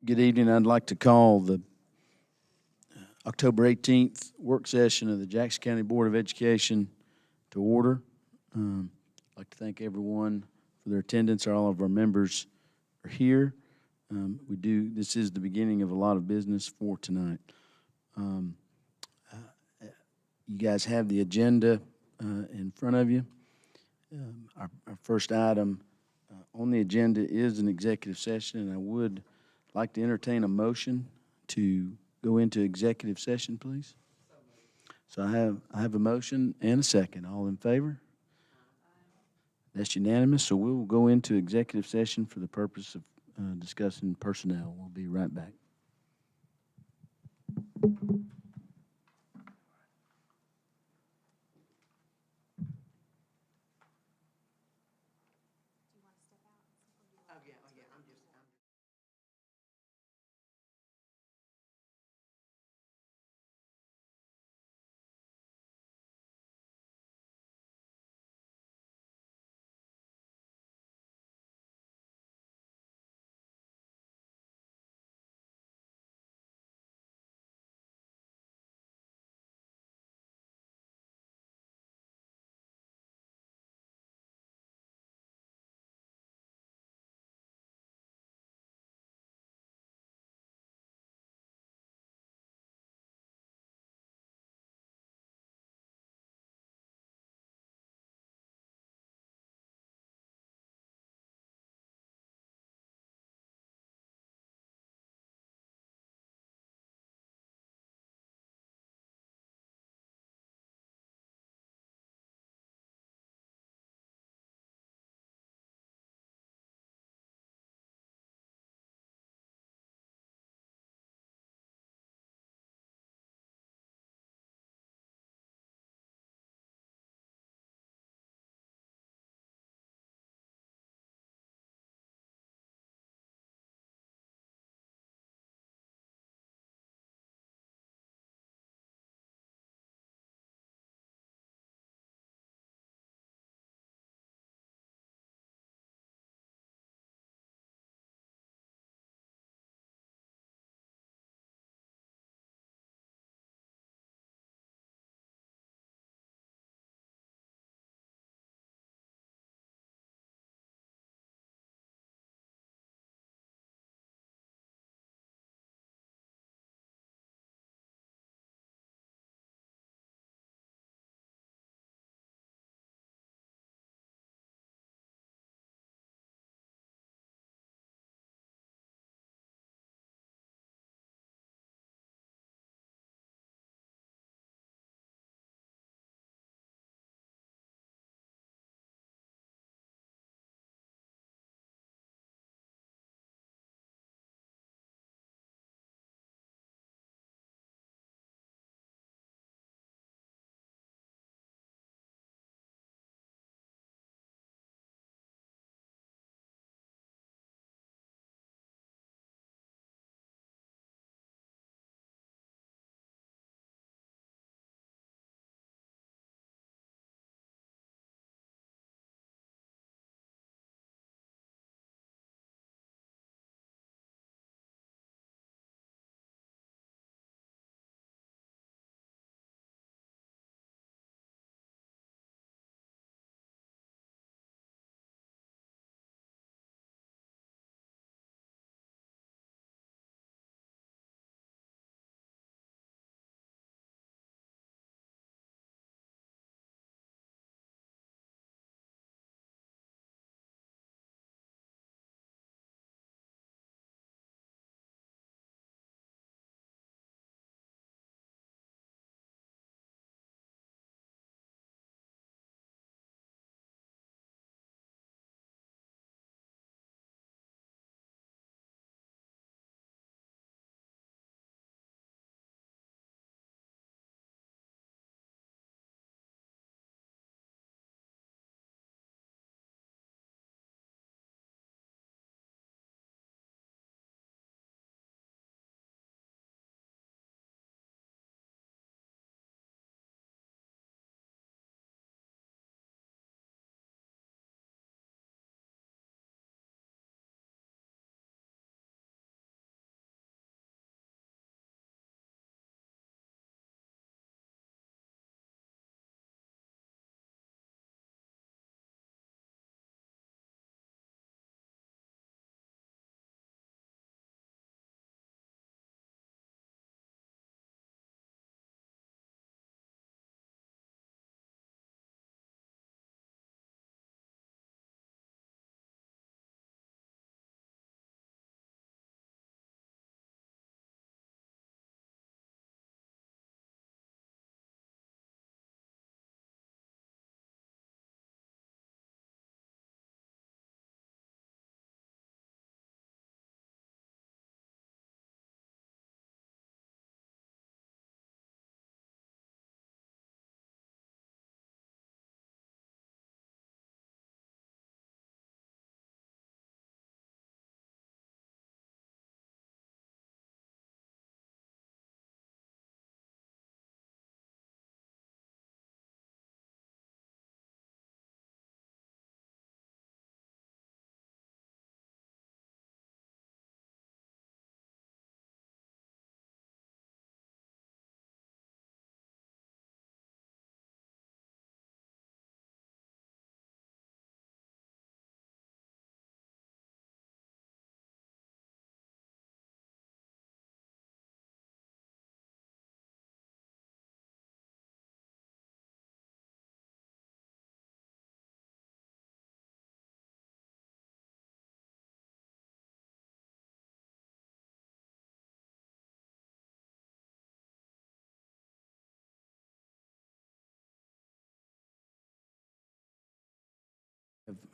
Good evening. I'd like to call the October 18th work session of the Jackson County Board of Education to order. I'd like to thank everyone for their attendance. All of our members are here. This is the beginning of a lot of business for tonight. You guys have the agenda in front of you. Our first item on the agenda is an executive session, and I would like to entertain a motion to go into executive session, please. So I have a motion and a second. All in favor? That's unanimous. So we will go into executive session for the purpose of discussing personnel. We'll be right back.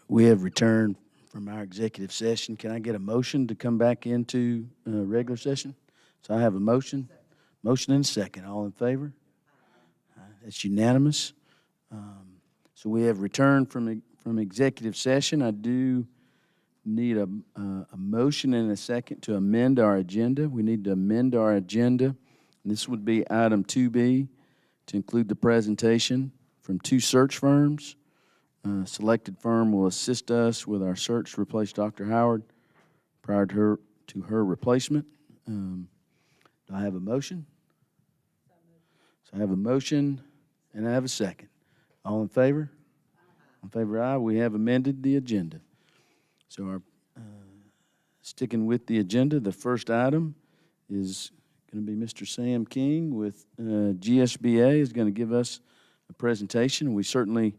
We have returned from our executive session. Can I get a motion to come back into regular session? So I have a motion and a second. All in favor? That's unanimous. So we have returned from executive session. I do need a motion and a second to amend our agenda. We need to amend our agenda. This would be item 2B, to include the presentation from 2 search firms. Selected firm will assist us with our search to replace Dr. Howard prior to her replacement. Do I have a motion? So I have a motion and I have a second. All in favor? In favor, aye. We have amended the agenda. So our sticking with the agenda, the first item is going to be Mr. Sam King with GSBA is going to give us a presentation. We certainly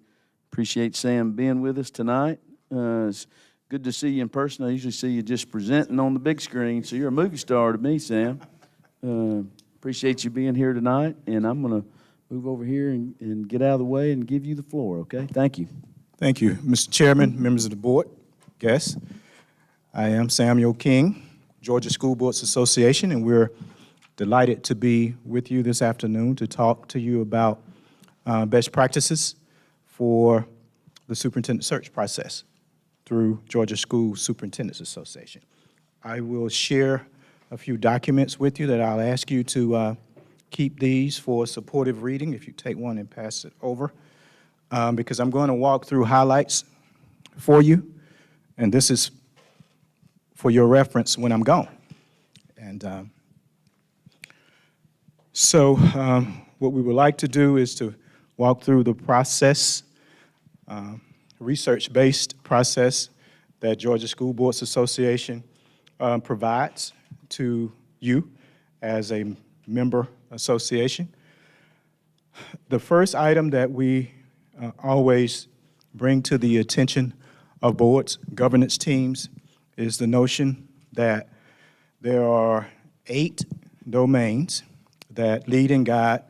appreciate Sam being with us tonight. It's good to see you in person. I usually see you just presenting on the big screen, so you're a movie star to me, Sam. Appreciate you being here tonight, and I'm going to move over here and get out of the way and give you the floor, okay? Thank you. Thank you, Mr. Chairman, members of the board, guests. I am Samuel King, Georgia School Boards Association, and we're delighted to be with you this afternoon to talk to you about best practices for the superintendent search process through Georgia School Superintendents Association. I will share a few documents with you that I'll ask you to keep these for supportive reading, if you take one and pass it over, because I'm going to walk through highlights for you, and this is for your reference when I'm gone. And so what we would like to do is to walk through the process, research-based process that Georgia School Boards Association provides to you as a member association. The first item that we always bring to the attention of boards, governance teams, is the notion that there are 8 domains that lead and guide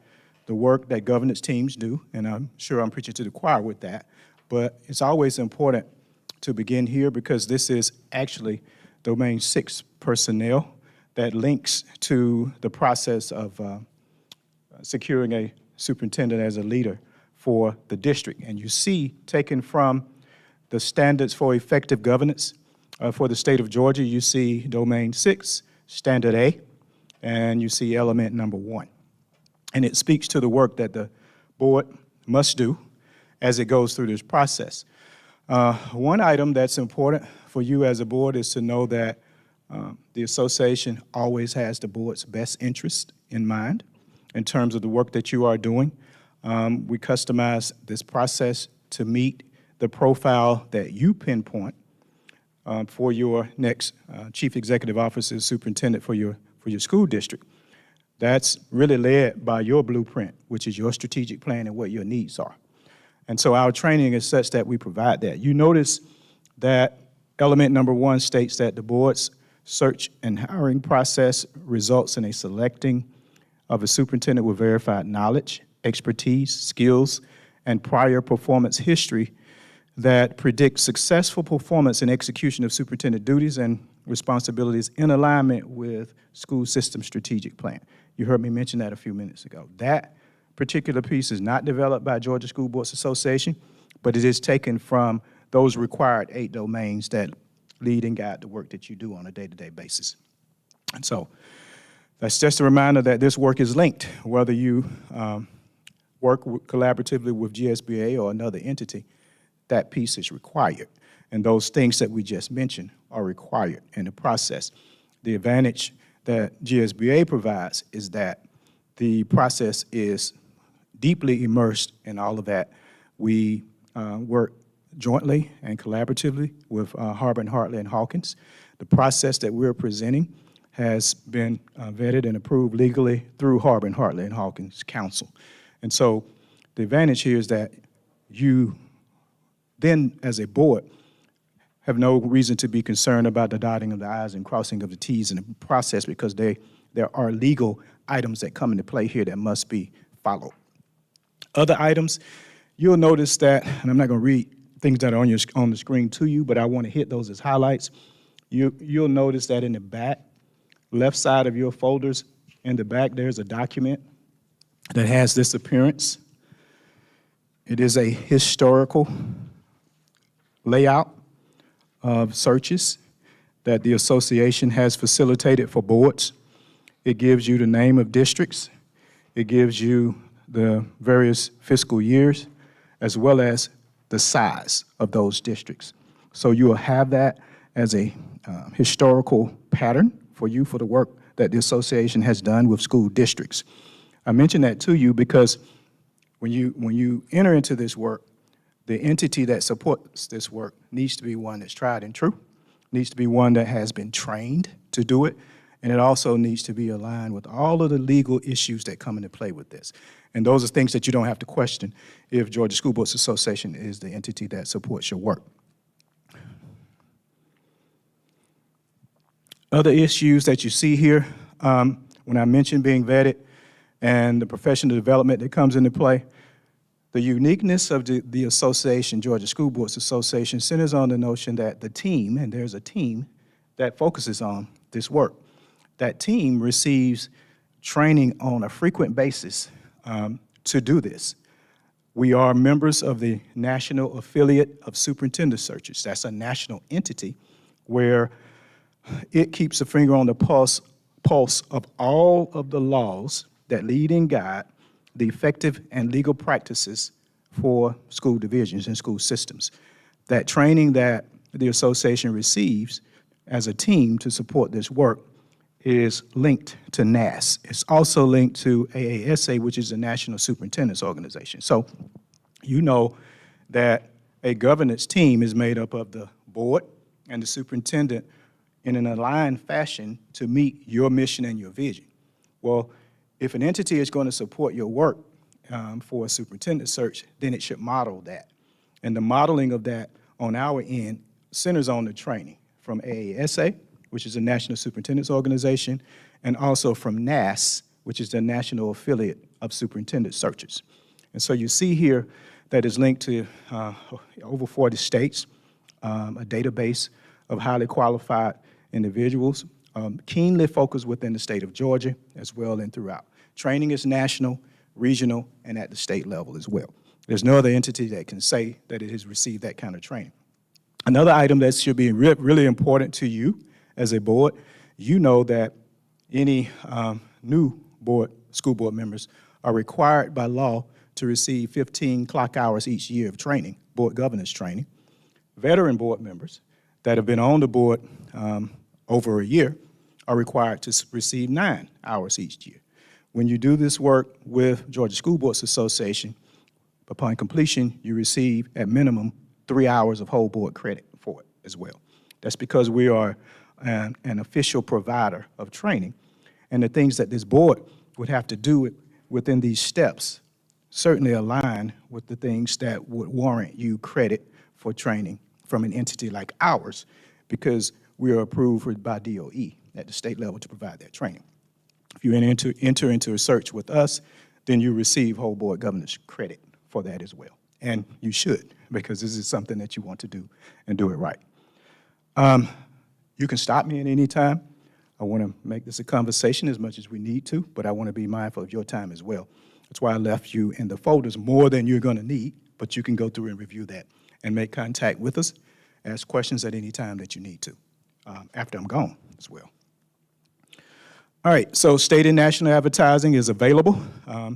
the work that governance teams do, and I'm sure I'm preaching to the choir with that, but it's always important to begin here because this is actually Domain 6 personnel that links to the process of securing a superintendent as a leader for the district. And you see, taken from the standards for effective governance for the state of Georgia, you see Domain 6, Standard A, and you see element number 1. And it speaks to the work that the board must do as it goes through this process. One item that's important for you as a board is to know that the association always has the board's best interest in mind in terms of the work that you are doing. We customize this process to meet the profile that you pinpoint for your next chief executive officer, superintendent for your school district. That's really led by your blueprint, which is your strategic plan and what your needs are. And so our training is such that we provide that. You notice that element number 1 states that the board's search and hiring process results in a selecting of a superintendent with verified knowledge, expertise, skills, and prior performance history that predict successful performance and execution of superintendent duties and responsibilities in alignment with school system strategic plan. You heard me mention that a few minutes ago. That particular piece is not developed by Georgia School Boards Association, but it is taken from those required 8 domains that lead and guide the work that you do on a day-to-day basis. And so that's just a reminder that this work is linked, whether you work collaboratively with GSBA or another entity, that piece is required. And those things that we just mentioned are required in the process. The advantage that GSBA provides is that the process is deeply immersed in all of that. We work jointly and collaboratively with Harbin, Hartley, and Hawkins. The process that we're presenting has been vetted and approved legally through Harbin, Hartley, and Hawkins Council. And so the advantage here is that you then, as a board, have no reason to be concerned about the dotting of the I's and crossing of the T's in the process because there are legal items that come into play here that must be followed. Other items, you'll notice that, and I'm not going to read things that are on the screen to you, but I want to hit those as highlights. You'll notice that in the back, left side of your folders, in the back, there's a document that has this appearance. It is a historical layout of searches that the association has facilitated for boards. It gives you the name of districts. It gives you the various fiscal years, as well as the size of those districts. So you will have that as a historical pattern for you for the work that the association has done with school districts. I mention that to you because when you enter into this work, the entity that supports this work needs to be one that's tried and true, needs to be one that has been trained to do it, and it also needs to be aligned with all of the legal issues that come into play with this. And those are things that you don't have to question if Georgia School Boards Association is the entity that supports your work. Other issues that you see here, when I mentioned being vetted and the professional development that comes into play, the uniqueness of the association, Georgia School Boards Association, centers on the notion that the team, and there's a team that focuses on this work, that team receives training on a frequent basis to do this. We are members of the National Affiliate of Superintendent Searches. That's a national entity where it keeps a finger on the pulse of all of the laws that lead and guide the effective and legal practices for school divisions and school systems. That training that the association receives as a team to support this work is linked to NAS. It's also linked to AASA, which is the National Superintendents Organization. So you know that a governance team is made up of the board and the superintendent in an aligned fashion to meet your mission and your vision. Well, if an entity is going to support your work for a superintendent search, then it should model that. And the modeling of that on our end centers on the training from AASA, which is the National Superintendents Organization, and also from NAS, which is the National Affiliate of Superintendent Searches. And so you see here that is linked to over 40 states, a database of highly qualified individuals, keenly focused within the state of Georgia as well and throughout. Training is national, regional, and at the state level as well. There's no other entity that can say that it has received that kind of training. Another item that should be really important to you as a board, you know that any new school board members are required by law to receive 15 clock hours each year of training, board governance training. Veteran board members that have been on the board over a year are required to receive 9 hours each year. When you do this work with Georgia School Boards Association, upon completion, you receive at minimum 3 hours of whole board credit for it as well. That's because we are an official provider of training, and the things that this board would have to do within these steps certainly align with the things that would warrant you credit for training from an entity like ours, because we are approved by DOE at the state level to provide that training. If you enter into a search with us, then you receive whole board governance credit for that as well. And you should, because this is something that you want to do and do it right. You can stop me at any time. I want to make this a conversation as much as we need to, but I want to be mindful of your time as well. That's why I left you in the folders more than you're going to need, but you can go through and review that and make contact with us, ask questions at any time that you need to, after I'm gone as well. All right, so state and national advertising is available.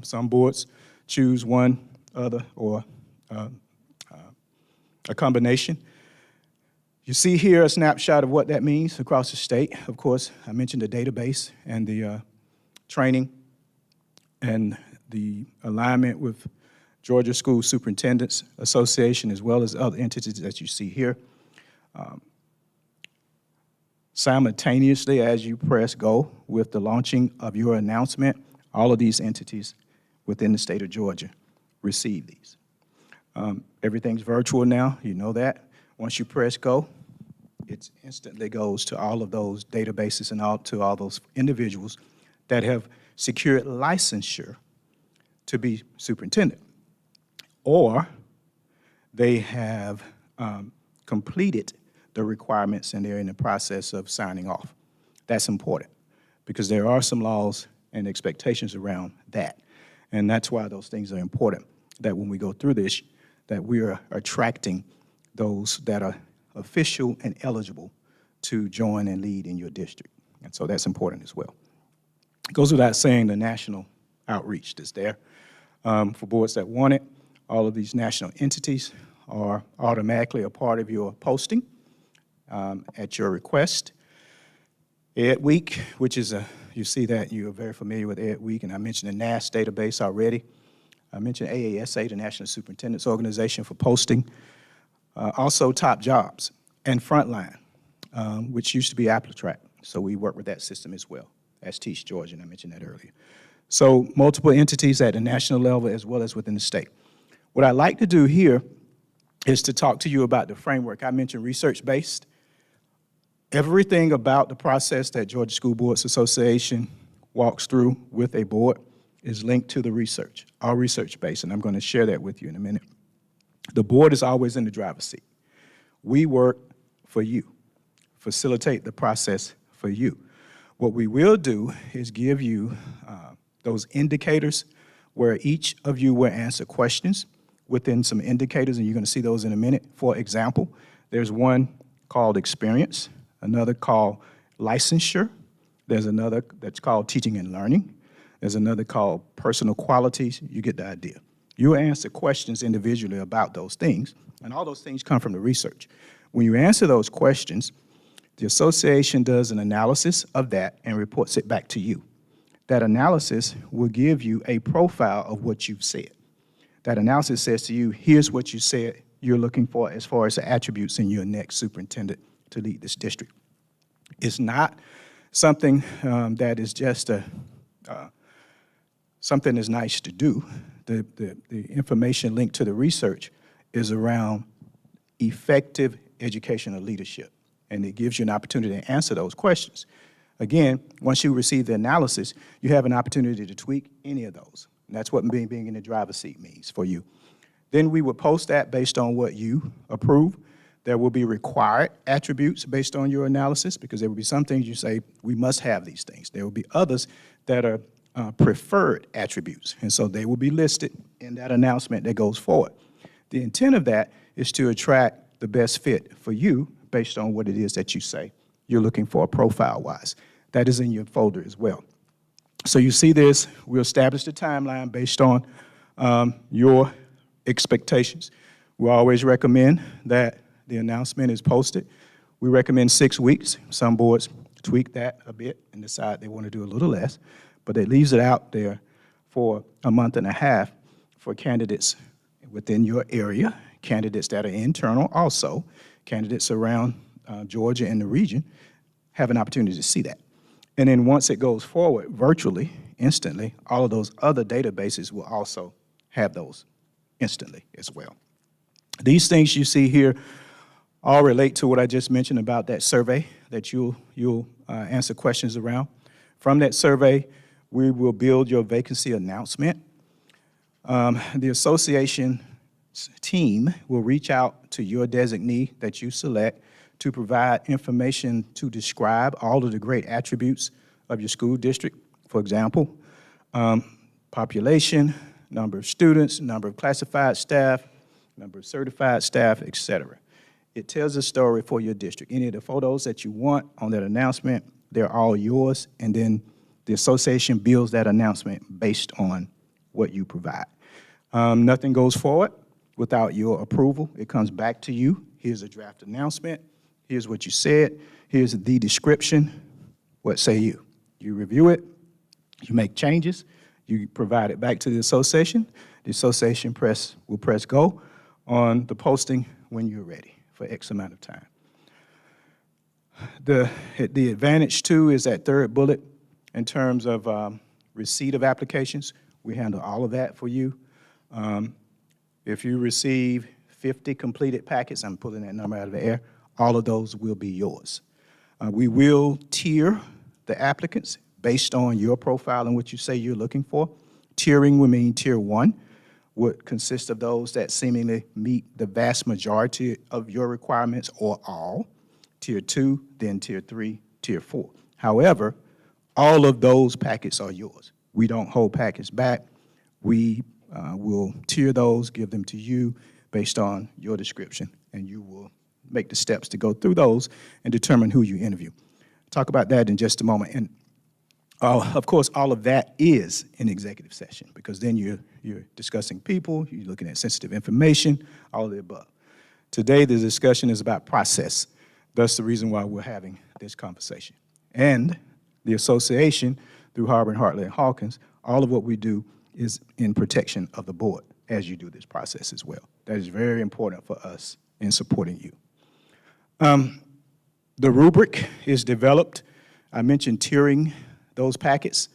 Some boards choose one, other, or a combination. You see here a snapshot of what that means across the state. Of course, I mentioned the database and the training and the alignment with Georgia School Superintendents Association, as well as other entities that you see here. Simultaneously, as you press go with the launching of your announcement, all of these entities within the state of Georgia receive these. Everything's virtual now, you know that. Once you press go, it instantly goes to all of those databases and to all those individuals that have secured licensure to be superintendent, or they have completed the requirements and they're in the process of signing off. That's important because there are some laws and expectations around that. And that's why those things are important, that when we go through this, that we are attracting those that are official and eligible to join and lead in your district. And so that's important as well. It goes without saying the national outreach that's there. For boards that want it, all of these national entities are automatically a part of your posting at your request. Ed Week, which is you see that you're very familiar with Ed Week, and I mentioned the NAS database already. I mentioned AASA, the National Superintendent's Organization, for posting. Also Top Jobs and Frontline, which used to be AppleTrack. So we work with that system as well, as Teach Georgia, and I mentioned that earlier. So multiple entities at the national level as well as within the state. What I'd like to do here is to talk to you about the framework. I mentioned research-based. Everything about the process that Georgia School Boards Association walks through with a board is linked to the research, all research-based, and I'm going to share that with you in a minute. The board is always in the driver's seat. We work for you, facilitate the process for you. What we will do is give you those indicators where each of you will answer questions within some indicators, and you're going to see those in a minute. For example, there's one called experience, another called licensure, there's another that's called teaching and learning, there's another called personal qualities. You get the idea. You answer questions individually about those things, and all those things come from the research. When you answer those questions, the association does an analysis of that and reports it back to you. That analysis will give you a profile of what you've said. That analysis says to you, here's what you said you're looking for as far as the attributes in your next superintendent to lead this district. It's not something that is just something that's nice to do. The information linked to the research is around effective educational leadership, and it gives you an opportunity to answer those questions. Again, once you receive the analysis, you have an opportunity to tweak any of those. And that's what being in the driver's seat means for you. Then we will post that based on what you approve. There will be required attributes based on your analysis, because there will be some things you say, we must have these things. There will be others that are preferred attributes, and so they will be listed in that announcement that goes forward. The intent of that is to attract the best fit for you based on what it is that you say you're looking for profile-wise. That is in your folder as well. So you see this, we'll establish the timeline based on your expectations. We always recommend that the announcement is posted. We recommend 6 weeks. Some boards tweak that a bit and decide they want to do a little less, but it leaves it out there for a month and a half for candidates within your area, candidates that are internal also, candidates around Georgia and the region have an opportunity to see that. And then once it goes forward virtually, instantly, all of those other databases will also have those instantly as well. These things you see here all relate to what I just mentioned about that survey that you'll answer questions around. From that survey, we will build your vacancy announcement. The association team will reach out to your designee that you select to provide information to describe all of the great attributes of your school district. For example, population, number of students, number of classified staff, number of certified staff, etc. It tells a story for your district. Any of the photos that you want on that announcement, they're all yours, and then the association builds that announcement based on what you provide. Nothing goes forward without your approval. It comes back to you. Here's a draft announcement. Here's what you said. Here's the description. What say you? You review it. You make changes. You provide it back to the association. The association will press go on the posting when you're ready for X amount of time. The advantage, too, is that third bullet in terms of receipt of applications. We handle all of that for you. If you receive 50 completed packets, I'm pulling that number out of the air, all of those will be yours. We will tier the applicants based on your profile and what you say you're looking for. Tiering will mean tier 1 would consist of those that seemingly meet the vast majority of your requirements or all. Tier 2, then Tier 3, Tier 4. However, all of those packets are yours. We don't hold packets back. We will tier those, give them to you based on your description, and you will make the steps to go through those and determine who you interview. Talk about that in just a moment. And of course, all of that is an executive session, because then you're discussing people, you're looking at sensitive information, all of the above. Today, the discussion is about process. That's the reason why we're having this conversation. And the association, through Harbor and Hartley and Hawkins, all of what we do is in protection of the board as you do this process as well. That is very important for us in supporting you. The rubric is developed. I mentioned tiering those packets.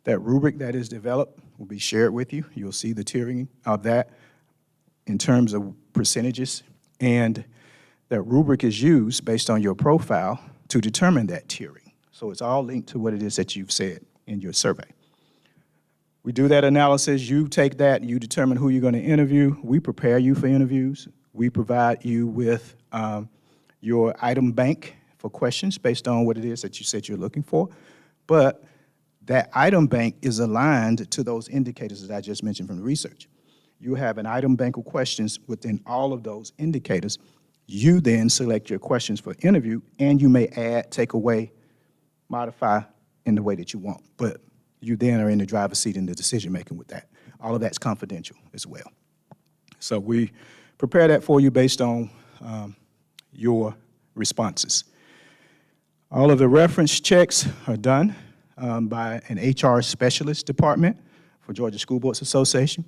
That rubric that is developed will be shared with you. You'll see the tiering of that in terms of percentages. And that rubric is used based on your profile to determine that tiering. So it's all linked to what it is that you've said in your survey. We do that analysis. You take that, you determine who you're going to interview. We prepare you for interviews. We provide you with your item bank for questions based on what it is that you said you're looking for. But that item bank is aligned to those indicators that I just mentioned from the research. You have an item bank of questions within all of those indicators. You then select your questions for interview, and you may add, take away, modify in the way that you want. But you then are in the driver's seat in the decision-making with that. All of that's confidential as well. So we prepare that for you based on your responses. All of the reference checks are done by an HR specialist department for Georgia School Boards Association.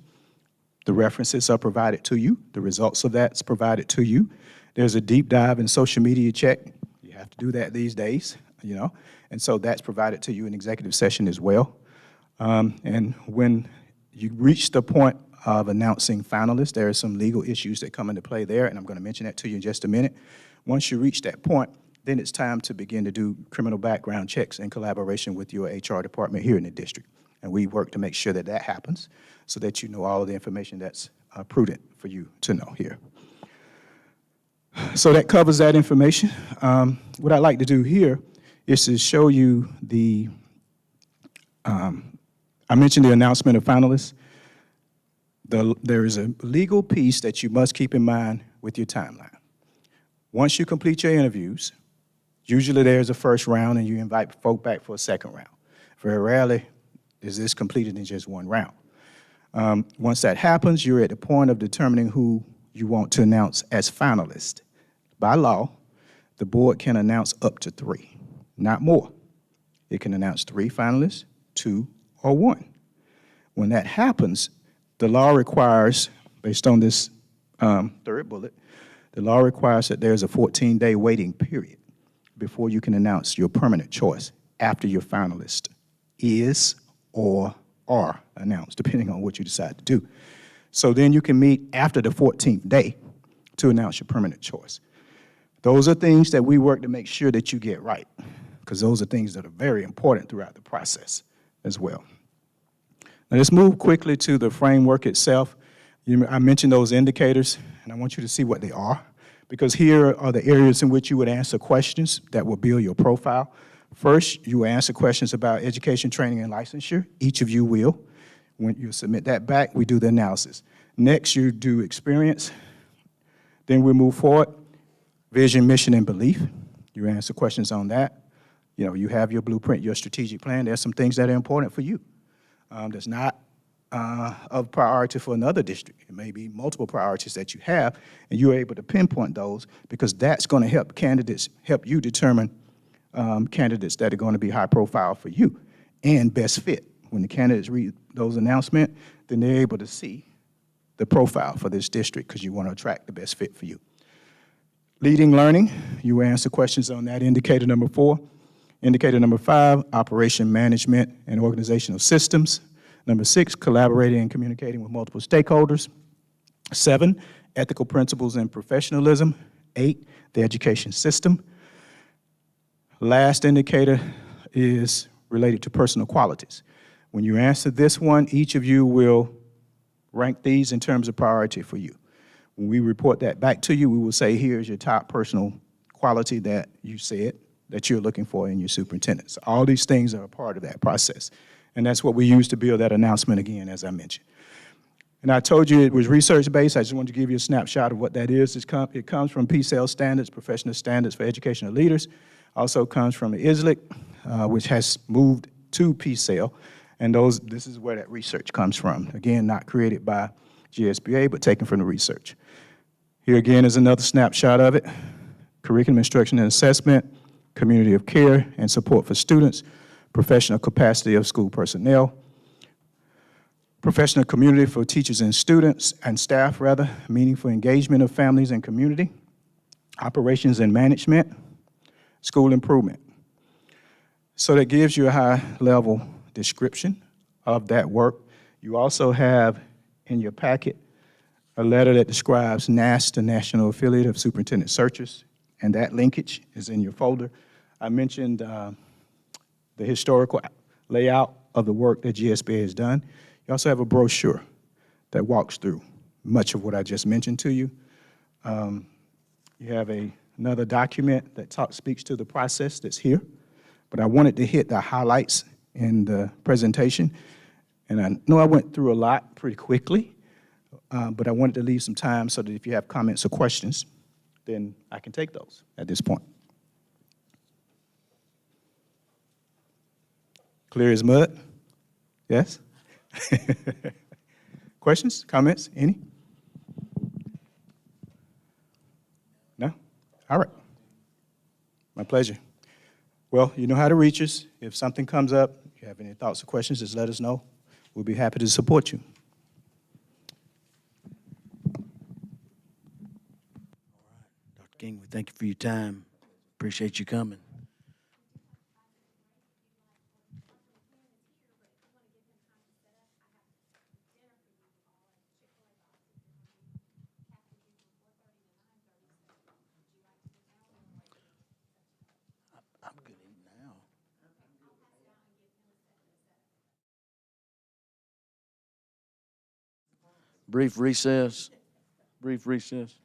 The references are provided to you. The results of that's provided to you. There's a deep dive and social media check. You have to do that these days, you know, and so that's provided to you in executive session as well. And when you reach the point of announcing finalists, there are some legal issues that come into play there, and I'm going to mention that to you in just a minute. Once you reach that point, then it's time to begin to do criminal background checks in collaboration with your HR department here in the district. And we work to make sure that that happens so that you know all of the information that's prudent for you to know here. So that covers that information. What I'd like to do here is to show you the, I mentioned the announcement of finalists. There is a legal piece that you must keep in mind with your timeline. Once you complete your interviews, usually there's a first round and you invite folk back for a second round. Very rarely is this completed in just one round. Once that happens, you're at the point of determining who you want to announce as finalist. By law, the board can announce up to 3, not more. It can announce 3 finalists, 2, or 1. When that happens, the law requires, based on this third bullet, the law requires that there's a 14-day waiting period before you can announce your permanent choice after your finalist is or are announced, depending on what you decide to do. So then you can meet after the 14th day to announce your permanent choice. Those are things that we work to make sure that you get right, because those are things that are very important throughout the process as well. Now let's move quickly to the framework itself. I mentioned those indicators, and I want you to see what they are, because here are the areas in which you would answer questions that will build your profile. First, you will answer questions about education, training, and licensure. Each of you will. When you submit that back, we do the analysis. Next, you do experience. Then we move forward. Vision, mission, and belief. You answer questions on that. You know, you have your blueprint, your strategic plan. There's some things that are important for you. That's not of priority for another district. It may be multiple priorities that you have, and you're able to pinpoint those, because that's going to help candidates, help you determine candidates that are going to be high profile for you and best fit. When the candidates read those announcements, then they're able to see the profile for this district, because you want to attract the best fit for you. Leading learning, you answer questions on that indicator number 4. Indicator number 5, operation management and organizational systems. Number 6, collaborating and communicating with multiple stakeholders. 7, ethical principles and professionalism. 8, the education system. Last indicator is related to personal qualities. When you answer this one, each of you will rank these in terms of priority for you. When we report that back to you, we will say, here's your top personal quality that you said that you're looking for in your superintendent. So all these things are a part of that process. And that's what we use to build that announcement again, as I mentioned. And I told you it was research-based. I just wanted to give you a snapshot of what that is. It comes from PSEL standards, professional standards for educational leaders. Also comes from the ISLIC, which has moved to PSEL. And this is where that research comes from. Again, not created by GSBA, but taken from the research. Here again is another snapshot of it. Curriculum instruction and assessment, community of care and support for students, professional capacity of school personnel, professional community for teachers and students and staff, meaningful engagement of families and community, operations and management, school improvement. So that gives you a high-level description of that work. You also have in your packet a letter that describes NASS, the National Affiliate of Superintendent Searchers, and that linkage is in your folder. I mentioned the historical layout of the work that GSBA has done. You also have a brochure that walks through much of what I just mentioned to you. You have another document that speaks to the process that's here, but I wanted to hit the highlights in the presentation. And I know I went through a lot pretty quickly, but I wanted to leave some time so that if you have comments or questions, then I can take those at this point. Clear as mud? Yes? Questions, comments, any? No? All right. My pleasure. Well, you know how to reach us. If something comes up, if you have any thoughts or questions, just let us know. We'll be happy to support you. Dr. King, we thank you for your time. Appreciate you coming. I'm good now. Brief recess. Brief recess.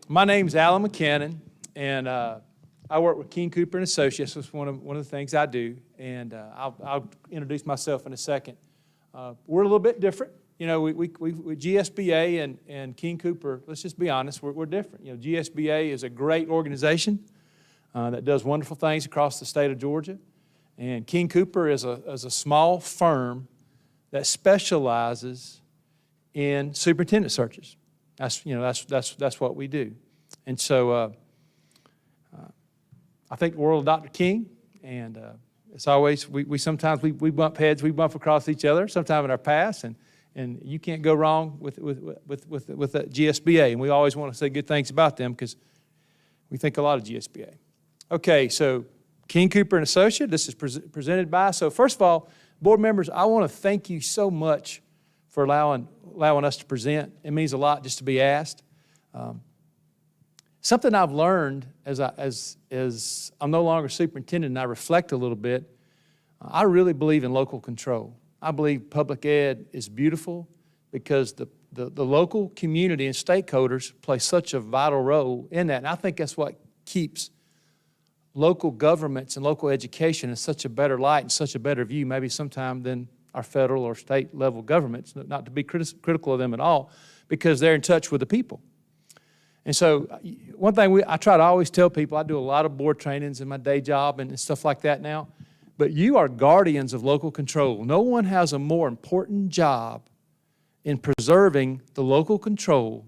My name's Alan McCannon, and I work with King Cooper and Associates. That's one of the things I do, and I'll introduce myself in a second. We're a little bit different. You know, we GSBA and King Cooper, let's just be honest, we're different. You know, GSBA is a great organization that does wonderful things across the state of Georgia, and King Cooper is a small firm that specializes in superintendent searches. That's what we do. And so I think the world of Dr. King, and it's always, we sometimes bump heads, we bump across each other, sometime in our past, and you can't go wrong with the GSBA, and we always want to say good things about them because we think a lot of GSBA. Okay, so King Cooper and Associate, this is presented by. So first of all, board members, I want to thank you so much for allowing us to present. It means a lot just to be asked. Something I've learned as I'm no longer superintendent and I reflect a little bit, I really believe in local control. I believe public ed is beautiful because the local community and stakeholders play such a vital role in that. And I think that's what keeps local governments and local education in such a better light and such a better view maybe sometime than our federal or state level governments, not to be critical of them at all, because they're in touch with the people. And so one thing I try to always tell people, I do a lot of board trainings in my day job and stuff like that now, but you are guardians of local control. No one has a more important job in preserving the local control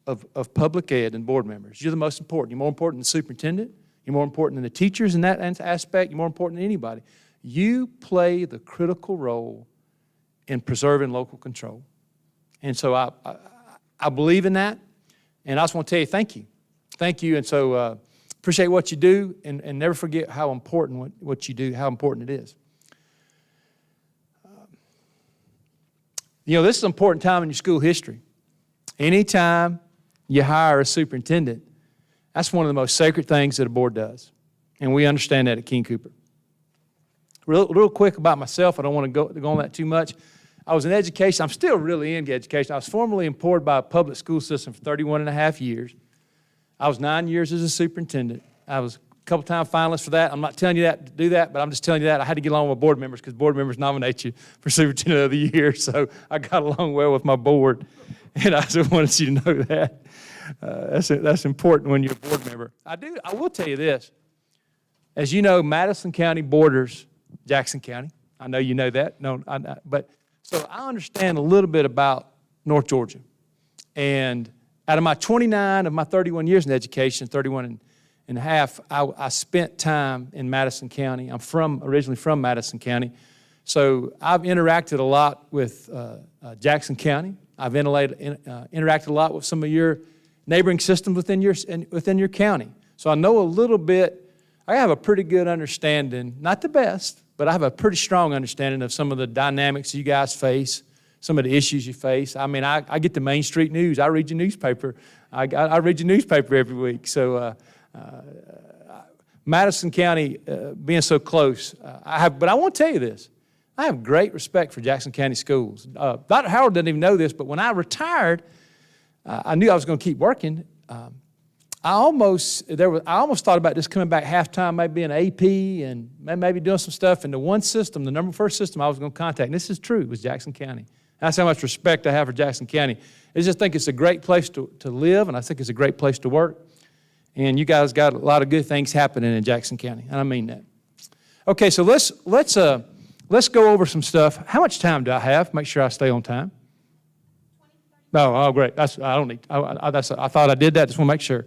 of public ed than board members. You're the most important. You're more important than the superintendent. You're more important than the teachers in that aspect. You're more important than anybody. You play the critical role in preserving local control. And so I believe in that. And I just want to tell you thank you. Thank you. And so appreciate what you do and never forget how important what you do, how important it is. You know, this is an important time in your school history. Anytime you hire a superintendent, that's one of the most sacred things that a board does. And we understand that at King Cooper. Real quick about myself, I don't want to go on that too much. I was in education. I'm still really in education. I was formerly employed by a public school system for 31 and a half years. I was 9 years as a superintendent. I was a couple time finalist for that. I'm not telling you that to do that, but I'm just telling you that I had to get along with board members because board members nominate you for superintendent of the year. So I got along well with my board, and I just wanted you to know that. That's important when you're a board member. I will tell you this. As you know, Madison County borders Jackson County. I know you know that. So I understand a little bit about North Georgia. And out of my 29 of my 31 years in education, 31 and a half, I spent time in Madison County. I'm originally from Madison County. So I've interacted a lot with Jackson County. I've interacted a lot with some of your neighboring systems within your county. So I know a little bit. I have a pretty good understanding, not the best, but I have a pretty strong understanding of some of the dynamics you guys face, some of the issues you face. I mean, I get the Main Street News. I read your newspaper. I read your newspaper every week. So Madison County being so close, but I want to tell you this. I have great respect for Jackson County schools. Dr. Howard doesn't even know this, but when I retired, I knew I was going to keep working. I almost thought about just coming back half-time, maybe being an AP and maybe doing some stuff. And the one system, the first system I was going to contact, and this is true, was Jackson County. That's how much respect I have for Jackson County. I just think it's a great place to live, and I think it's a great place to work. And you guys got a lot of good things happening in Jackson County, and I mean that. Okay, so let's go over some stuff. How much time do I have? Make sure I stay on time. Oh, great. I thought I did that. Just want to make sure.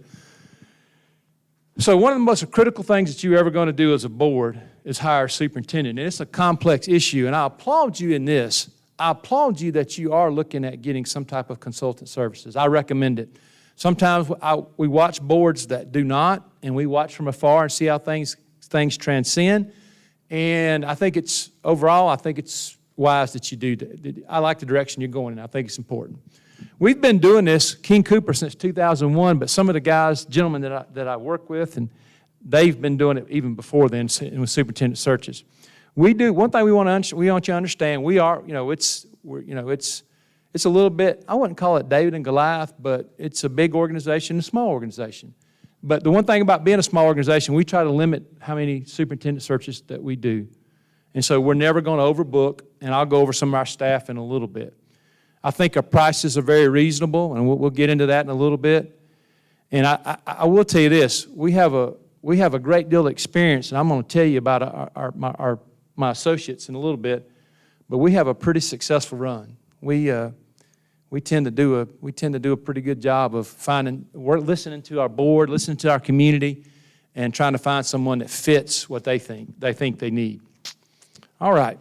So one of the most critical things that you're ever going to do as a board is hire a superintendent. And it's a complex issue, and I applaud you in this. I applaud you that you are looking at getting some type of consultant services. I recommend it. Sometimes we watch boards that do not, and we watch from afar and see how things transcend. And I think it's wise that you do. I like the direction you're going in. I think it's important. We've been doing this, King Cooper, since 2001, but some of the gentlemen that I work with, and they've been doing it even before then with superintendent searches. We do one thing we want you to understand. It's It's a little bit, I wouldn't call it David and Goliath, but it's a big organization, a small organization. But the one thing about being a small organization, we try to limit how many superintendent searches that we do. And so we're never going to overbook, and I'll go over some of our staff in a little bit. I think our prices are very reasonable, and we'll get into that in a little bit. And I will tell you this, we have a great deal of experience, and I'm going to tell you about my associates in a little bit, but we have a pretty successful run. We tend to do a pretty good job of listening to our board, listening to our community, and trying to find someone that fits what they think they need. All right.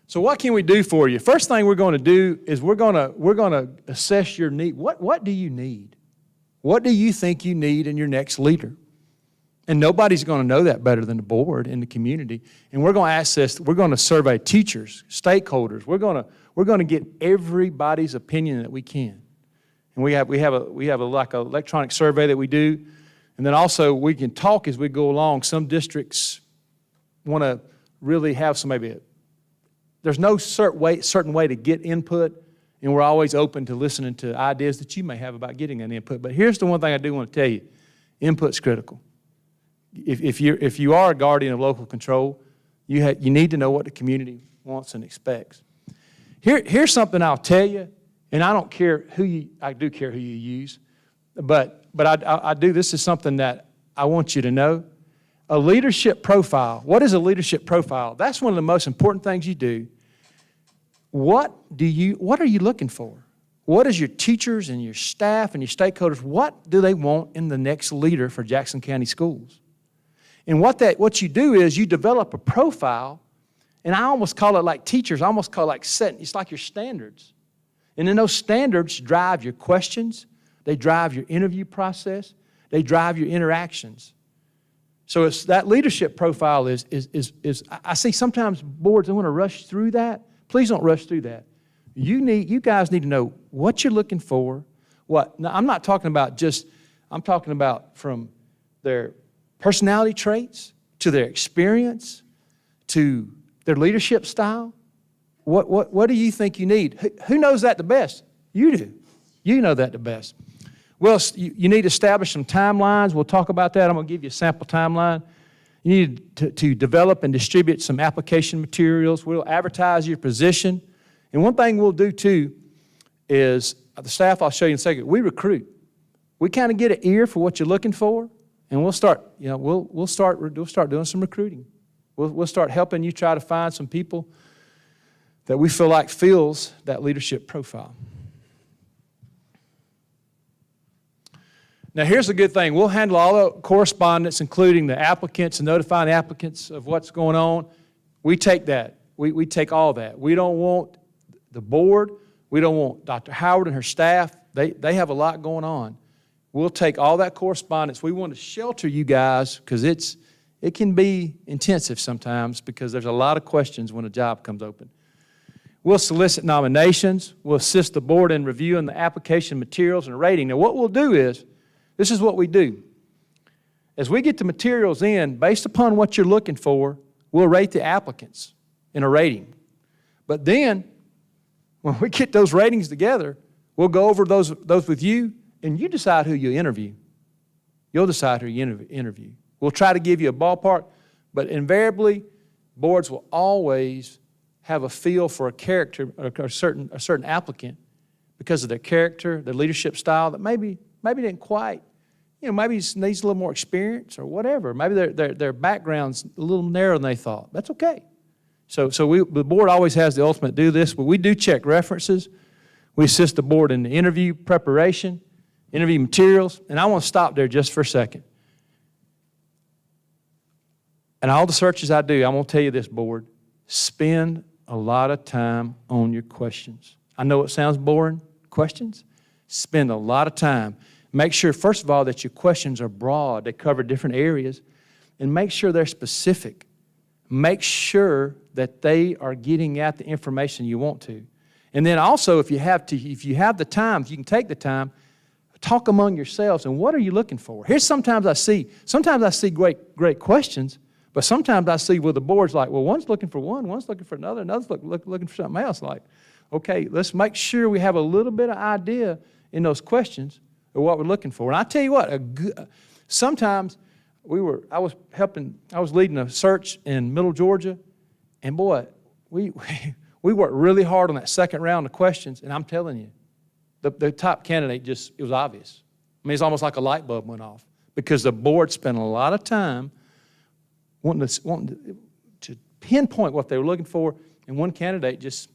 So what can we do for you? First thing we're going to do is we're going to assess your need. What do you need? What do you think you need in your next leader? And nobody's going to know that better than the board and the community. And we're going to survey teachers, stakeholders. We're going to get everybody's opinion that we can. And we have like an electronic survey that we do. And then also we can talk as we go along. Some districts want to really have there's no certain way to get input, and we're always open to listening to ideas that you may have about getting an input. But here's the one thing I do want to tell you. Input's critical. If you are a guardian of local control, you need to know what the community wants and expects. Here's something I'll tell you, and I don't care I do care who you use, but I do. This is something that I want you to know. A leadership profile. What is a leadership profile? That's one of the most important things you do. What are you looking for? What is your teachers and your staff and your stakeholders, what do they want in the next leader for Jackson County Schools? And what you do is you develop a profile, and I almost call it like teachers, I almost call it like setting. It's like your standards. And then those standards drive your questions, they drive your interview process, they drive your interactions. So it's that leadership profile is I see sometimes boards, they want to rush through that. Please don't rush through that. You guys need to know what you're looking for. Now, I'm not talking about I'm talking about from their personality traits to their experience to their leadership style. What do you think you need? Who knows that the best? You do. You know that the best. Well, you need to establish some timelines. We'll talk about that. I'm going to give you a sample timeline. You need to develop and distribute some application materials. We'll advertise your position. And one thing we'll do, too, is the staff I'll show you in a second, we recruit. We kind of get an ear for what you're looking for, and we'll start doing some recruiting. We'll start helping you try to find some people that we feel like fills that leadership profile. Now, here's the good thing. We'll handle all the correspondence, including the applicants and notifying the applicants of what's going on. We take that. We take all that. We don't want the board. We don't want Dr. Howard and her staff. They have a lot going on. We'll take all that correspondence. We want to shelter you guys because it can be intensive sometimes because there's a lot of questions when a job comes open. We'll solicit nominations. We'll assist the board in reviewing the application materials and rating. Now, what we'll do is, this is what we do. As we get the materials in, based upon what you're looking for, we'll rate the applicants in a rating. But then, when we get those ratings together, we'll go over those with you, and you decide who you interview. You'll decide who you interview. We'll try to give you a ballpark, but invariably, boards will always have a feel for a character, a certain applicant, because of their character, their leadership style, that maybe didn't quite, maybe needs a little more experience or whatever. Maybe their background's a little narrower than they thought. That's okay. So the board always has the ultimate do this, but we do check references. We assist the board in the interview preparation, interview materials, and I want to stop there just for a second. And all the searches I do, I'm going to tell you this, board, spend a lot of time on your questions. I know it sounds boring, questions. Spend a lot of time. Make sure, first of all, that your questions are broad. They cover different areas. And make sure they're specific. Make sure that they are getting at the information you want to. And then also, if you have the time, if you can take the time, talk among yourselves. And what are you looking for? Sometimes I see great questions, But sometimes I see where the board's like, well, one's looking for one, one's looking for another, another's looking for something else. Like, okay, let's make sure we have a little bit of idea in those questions of what we're looking for. And I tell you what, sometimes I was leading a search in Middle Georgia, and boy, we worked really hard on that second round of questions, and I'm telling you, the top candidate it was obvious. I mean, it's almost like a light bulb went off because the board spent a lot of time wanting to pinpoint what they were looking for, and one candidate it was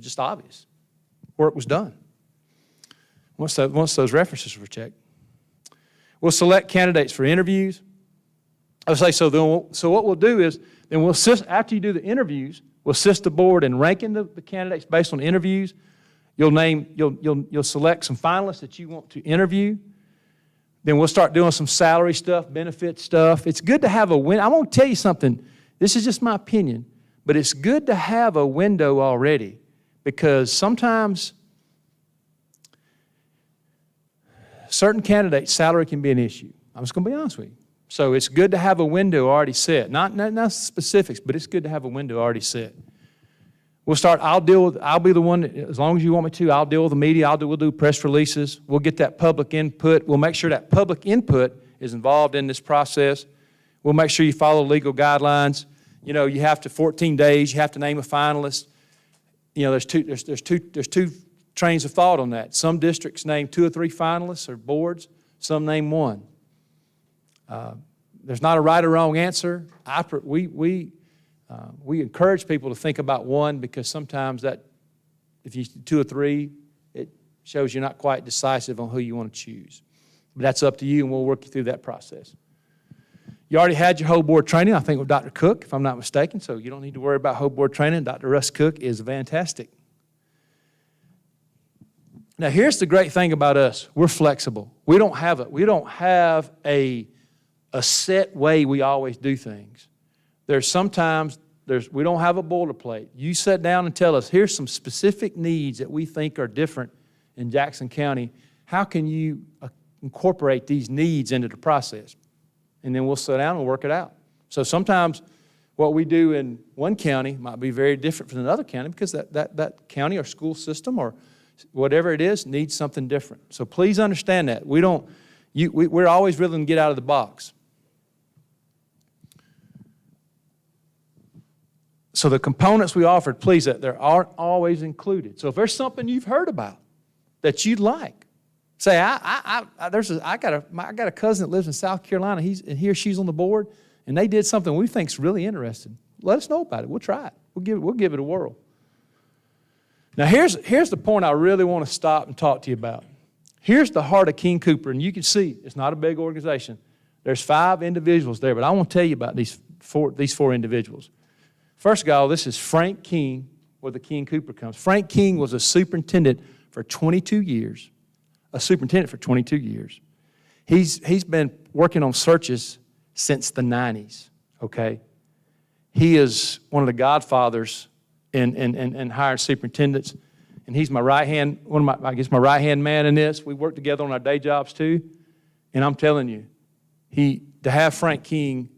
just obvious where it was done. Once those references were checked. We'll select candidates for interviews. I would say, so what we'll do is, then we'll assist, after you do the interviews, we'll assist the board in ranking the candidates based on the interviews. You'll select some finalists that you want to interview. Then we'll start doing some salary stuff, benefit stuff. It's good to have a window. I'm going to tell you something. This is just my opinion, but it's good to have a window already because sometimes certain candidates' salary can be an issue. I'm just going to be honest with you. So it's good to have a window already set. Not specifics, but it's good to have a window already set. I'll be the one, as long as you want me to, I'll deal with the media, we'll do press releases, we'll get that public input, we'll make sure that public input is involved in this process. We'll make sure you follow legal guidelines. You know, you have to 14 days, you have to name a finalist. You know, there's two trains of thought on that. Some districts name 2 or 3 finalists or boards, some name 1. There's not a right or wrong answer. We encourage people to think about 1 because sometimes that, if you do 2 or 3, it shows you're not quite decisive on who you want to choose. But that's up to you, and we'll work you through that process. You already had your whole board training, I think, with Dr. Cook, if I'm not mistaken, so you don't need to worry about whole board training. Dr. Russ Cook is fantastic. Now, here's the great thing about us. We're flexible. We don't have a set way we always do things. We don't have a boilerplate. You sit down and tell us, here's some specific needs that we think are different in Jackson County. How can you incorporate these needs into the process? And then we'll sit down and work it out. So sometimes what we do in one county might be very different from another county because that county or school system or whatever it is needs something different. So please understand that. We're always willing to get out of the box. So the components we offered, please, they aren't always included. So if there's something you've heard about that you'd like, say, I got a cousin that lives in South Carolina. He or she's on the board, and they did something we think's really interesting. Let us know about it. We'll try it. We'll give it a whirl. Now here's the point I really want to stop and talk to you about. Here's the heart of King Cooper, and you can see it's not a big organization. There's 5 individuals there, but I want to tell you about these four individuals. First of all, this is Frank King, where the King Cooper comes. Frank King was a superintendent for 22 years. He's been working on searches since the 90s, okay? He is one of the godfathers in hiring superintendents, and he's my right-hand, my right-hand man in this. We work together on our day jobs too, and I'm telling you, to have Frank King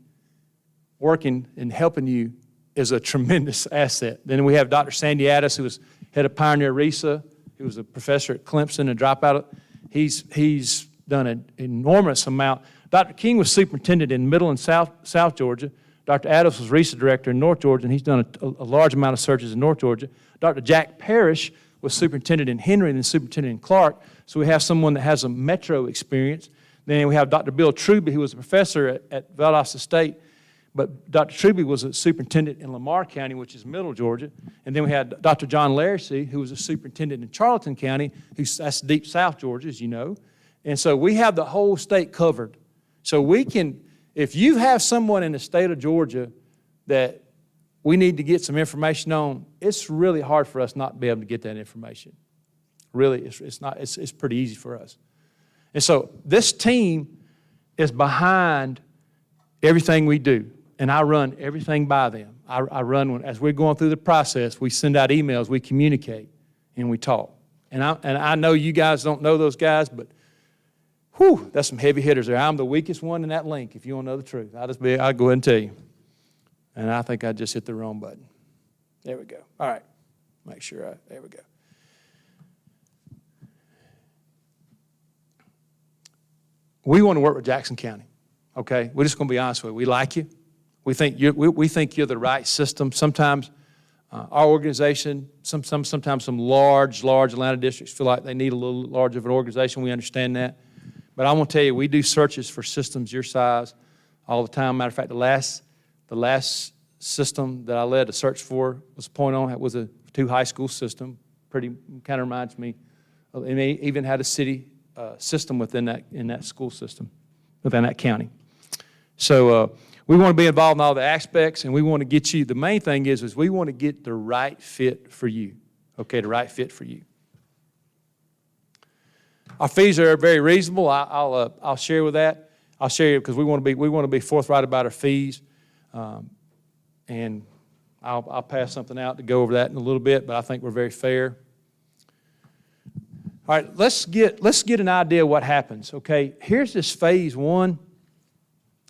working and helping you is a tremendous asset. Then we have Dr. Sandy Addis, who was head of Pioneer RESA, who was a professor at Clemson and dropout. He's done an enormous amount. Dr. King was superintendent in Middle and South Georgia. Dr. Addis was RESA director in North Georgia, and he's done a large amount of searches in North Georgia. Dr. Jack Parrish was superintendent in Henry and then superintendent in Clark. So we have someone that has a metro experience. Then we have Dr. Bill Truby, who was a professor at Valdosta State. But Dr. Truby was a superintendent in Lamar County, which is Middle Georgia. And then we had Dr. John Laracy, who was a superintendent in Charlton County, that's deep South Georgia, as you know. And so we have the whole state covered. So we can, if you have someone in the state of Georgia that we need to get some information on, it's really hard for us not to be able to get that information. Really, it's pretty easy for us. And so this team is behind everything we do. And I run everything by them. I run, as we're going through the process, we send out emails, we communicate, and we talk. And I know you guys don't know those guys, but Whew, that's some heavy hitters there. I'm the weakest one in that link, if you want to know the truth. I'll go ahead and tell you. And I think I just hit the wrong button. There we go. All right. Make sure there we go. We want to work with Jackson County, okay? We're just going to be honest with you. We like you. We think you're the right system. Sometimes our organization, sometimes some large Atlanta districts feel like they need a little larger of an organization. We understand that. But I want to tell you, we do searches for systems your size all the time. Matter of fact, the last system that I led a search for was point on. It was a 2 high school system. Pretty kind of reminds me. And they even had a city system within that school system, within that county. So we want to be involved in all the aspects, and we want to get you. The main thing is we want to get the right fit for you. Okay, the right fit for you. Our fees are very reasonable. I'll share with that. I'll share because we want to be forthright about our fees, and I'll pass something out to go over that in a little bit. But I think we're very fair. All right, let's get an idea of what happens. Okay, here's this phase 1,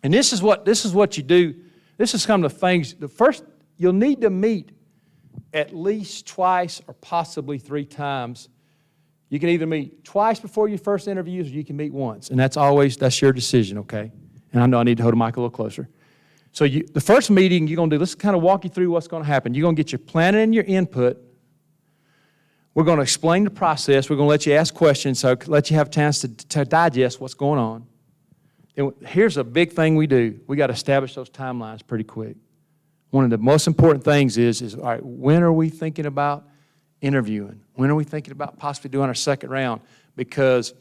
and this is what you do. This is kind of the things. The first, you'll need to meet at least twice or possibly 3 times. You can either meet twice before your first interviews, or you can meet once, and that's your decision. Okay, and I know I need to hold the mic a little closer. So the first meeting you're going to do. Let's kind of walk you through what's going to happen. You're going to get your planning and your input. We're going to explain the process. We're going to let you ask questions, so let you have a chance to digest what's going on. And here's a big thing we do. We got to establish those timelines pretty quick. One of the most important things is all right, when are we thinking about interviewing? When are we thinking about possibly doing our second round? Because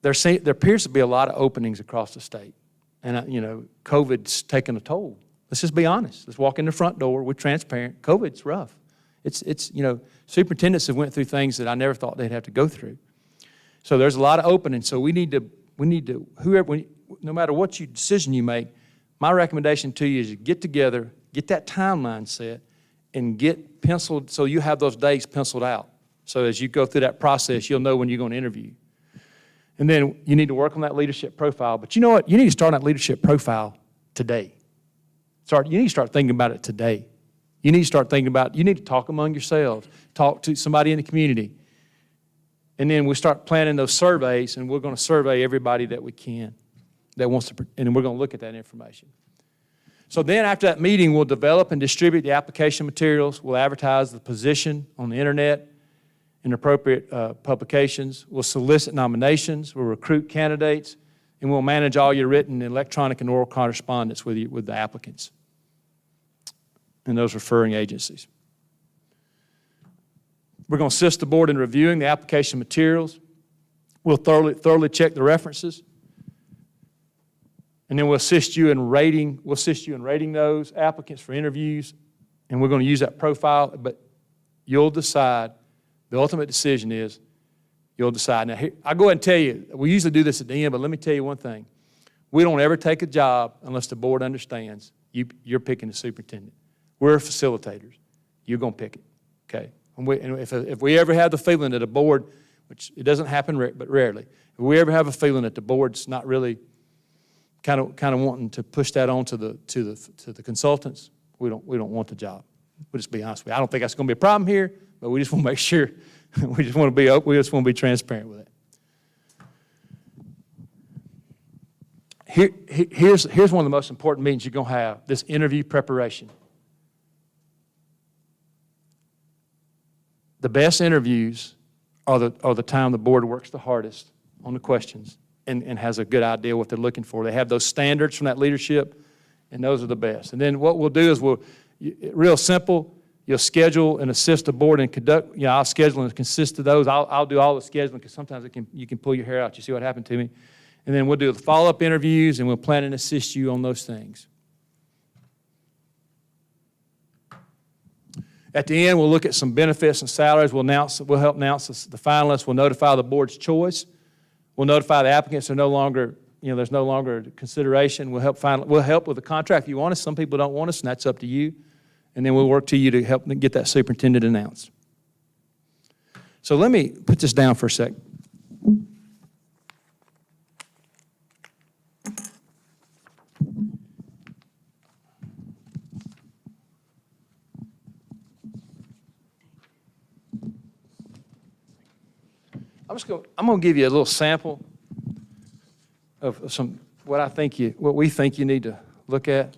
there appears to be a lot of openings across the state. And, COVID's taken a toll. Let's just be honest. Let's walk in the front door. We're transparent. COVID's rough. It's superintendents have went through things that I never thought they'd have to go through. So there's a lot of openings. So we need to no matter what decision you make, my recommendation to you is you get together, get that timeline set, and get penciled, so you have those days penciled out. So as you go through that process, you'll know when you're going to interview. And then you need to work on that leadership profile. But you know what? You need to start on that leadership profile today. You need to start thinking about it today. You need to start thinking about, you need to talk among yourselves, talk to somebody in the community. And then we start planning those surveys, and we're going to survey everybody that we can that wants to, and we're going to look at that information. So then after that meeting, we'll develop and distribute the application materials. We'll advertise the position on the internet in appropriate publications. We'll solicit nominations. We'll recruit candidates, and we'll manage all your written, electronic, and oral correspondence with the applicants and those referring agencies. We're going to assist the board in reviewing the application materials. We'll thoroughly check the references. And then we'll assist you in rating those applicants for interviews. And we're going to use that profile, but you'll decide. The ultimate decision is you'll decide. Now, I'll go ahead and tell you, we usually do this at the end, but let me tell you one thing. We don't ever take a job unless the board understands you're picking the superintendent. We're facilitators. You're going to pick it, okay? And if we ever have the feeling that a board, which it doesn't happen but rarely, if we ever have a feeling that the board's not really kind of wanting to push that on to the consultants, we don't want the job. We'll just be honest with you. I don't think that's going to be a problem here, but we just want to make sure. We just want to be open. We just want to be transparent with it. Here's one of the most important meetings you're going to have, this interview preparation. The best interviews are the time the board works the hardest on the questions and has a good idea what they're looking for. They have those standards from that leadership, and those are the best. And then what we'll do is real simple, you'll schedule and assist the board and conduct, I'll schedule and consist of those. I'll do all the scheduling because sometimes you can pull your hair out. You see what happened to me? And then we'll do the follow-up interviews, and we'll plan and assist you on those things. At the end, we'll look at some benefits and salaries. We'll help announce the finalists. We'll notify the board's choice. We'll notify the applicants there's no longer consideration. We'll help with the contract if you want us. Some people don't want us, and that's up to you. And then we'll work to you to help get that superintendent announced. So let me put this down for a sec. I'm going to give you a little sample of what we think you need to look at.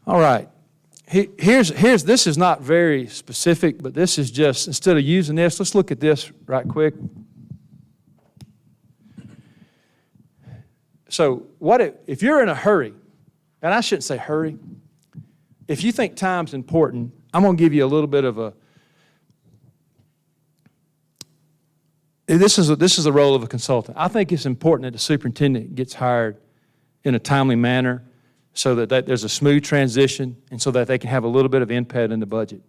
All right. This is not very specific, but this is just, instead of using this, let's look at this right quick. So if you're in a hurry, and I shouldn't say hurry, if you think time's important, I'm going to give you a little bit of a, this is the role of a consultant. I think it's important that the superintendent gets hired in a timely manner so that there's a smooth transition and so that they can have a little bit of input in the budget.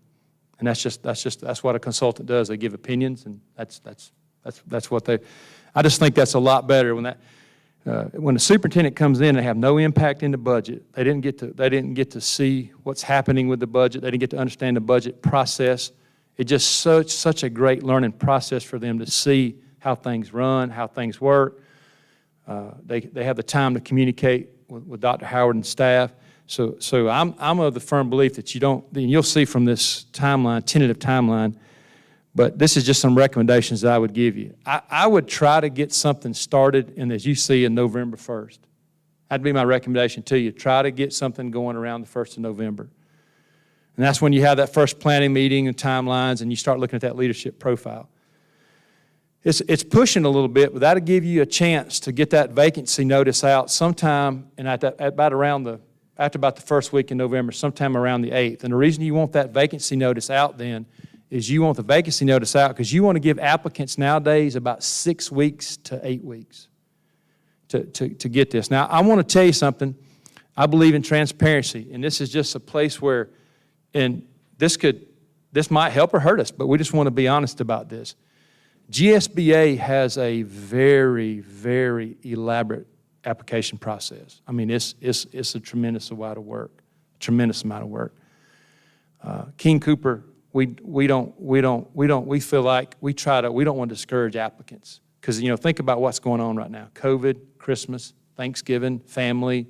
And that's what a consultant does. They give opinions, and that's what they, I just think that's a lot better when the superintendent comes in, they have no impact in the budget. They didn't get to see what's happening with the budget. They didn't get to understand the budget process. It's just such a great learning process for them to see how things run, how things work. They have the time to communicate with Dr. Howard and staff. So I'm of the firm belief that you'll see from this timeline, tentative timeline, but this is just some recommendations that I would give you. I would try to get something started, and as you see, in November 1st. That'd be my recommendation to you. Try to get something going around the 1st of November. And that's when you have that first planning meeting and timelines, and you start looking at that leadership profile. It's pushing a little bit, but that'll give you a chance to get that vacancy notice out sometime, and after about the first week in November, sometime around the 8th. And the reason you want that vacancy notice out then is you want the vacancy notice out because you want to give applicants nowadays about 6 weeks to 8 weeks to get this. Now, I want to tell you something. I believe in transparency, and this is just a place where, and this might help or hurt us, but we just want to be honest about this. GSBA has a very, very elaborate application process. I mean, it's a tremendous amount of work. King Cooper, we don't feel like we don't want to discourage applicants because, think about what's going on right now. COVID, Christmas, Thanksgiving, family,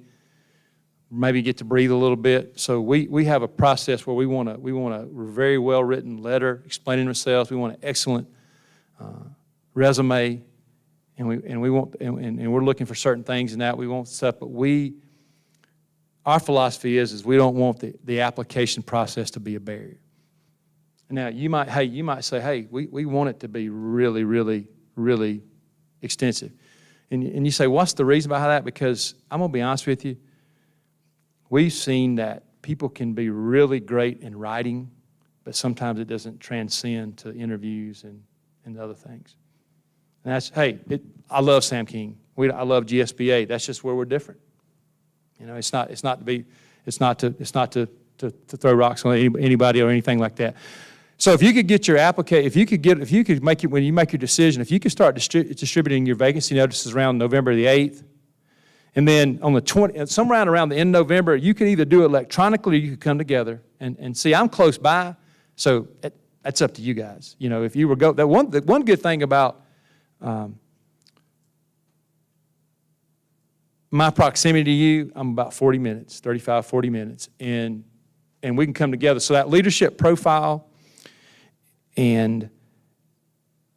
maybe get to breathe a little bit. So we have a process where we want a very well-written letter explaining ourselves. We want an excellent resume, and we're looking for certain things in that. We want stuff, but our philosophy is we don't want the application process to be a barrier. Now, you might say, hey, we want it to be really, really, really extensive. And you say, what's the reason behind that? Because I'm going to be honest with you, we've seen that people can be really great in writing, but sometimes it doesn't transcend to interviews and other things. And that's, I love Sam King. I love GSBA. That's just where we're different. It's not to throw rocks on anybody or anything like that. So if you could get your application, when you make your decision, if you could start distributing your vacancy notices around November the 8th, and then on the 20th, somewhere around the end of November, you could either do it electronically or you could come together and see. I'm close by, so that's up to you guys. If you were the one good thing about my proximity to you, I'm about 40 minutes, 35, 40 minutes, and we can come together. So that leadership profile, and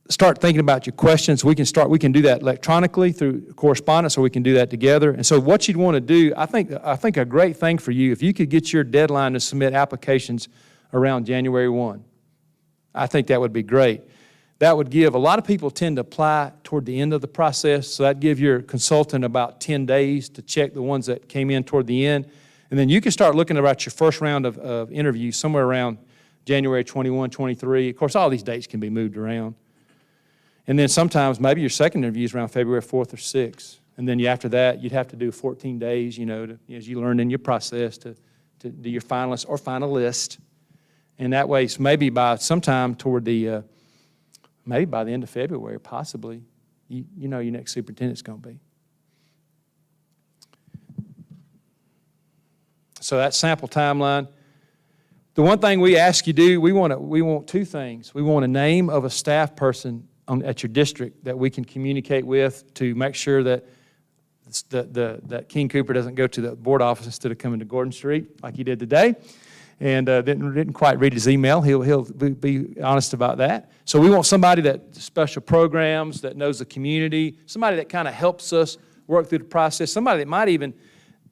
start thinking about your questions. We can do that electronically through correspondence, or we can do that together. And so what you'd want to do, I think a great thing for you, if you could get your deadline to submit applications around January 1, I think that would be great. That would give, a lot of people tend to apply toward the end of the process, so that'd give your consultant about 10 days to check the ones that came in toward the end. And then you can start looking about your first round of interviews somewhere around January 21, 23. Of course, all these dates can be moved around. And then sometimes maybe your second interview is around February 4th or 6th. And then after that, you'd have to do 14 days, as you learned in your process, to do your finalist or finalist. And that way, so maybe by sometime toward maybe by the end of February, possibly, you know your next superintendent's going to be. So that sample timeline. The one thing we ask you to do, we want two things. We want a name of a staff person at your district that we can communicate with to make sure that that King Cooper doesn't go to the board office instead of coming to Gordon Street like he did today. and didn't quite read his email. He'll be honest about that. So we want somebody that special programs, that knows the community, somebody that kind of helps us work through the process, somebody that might even,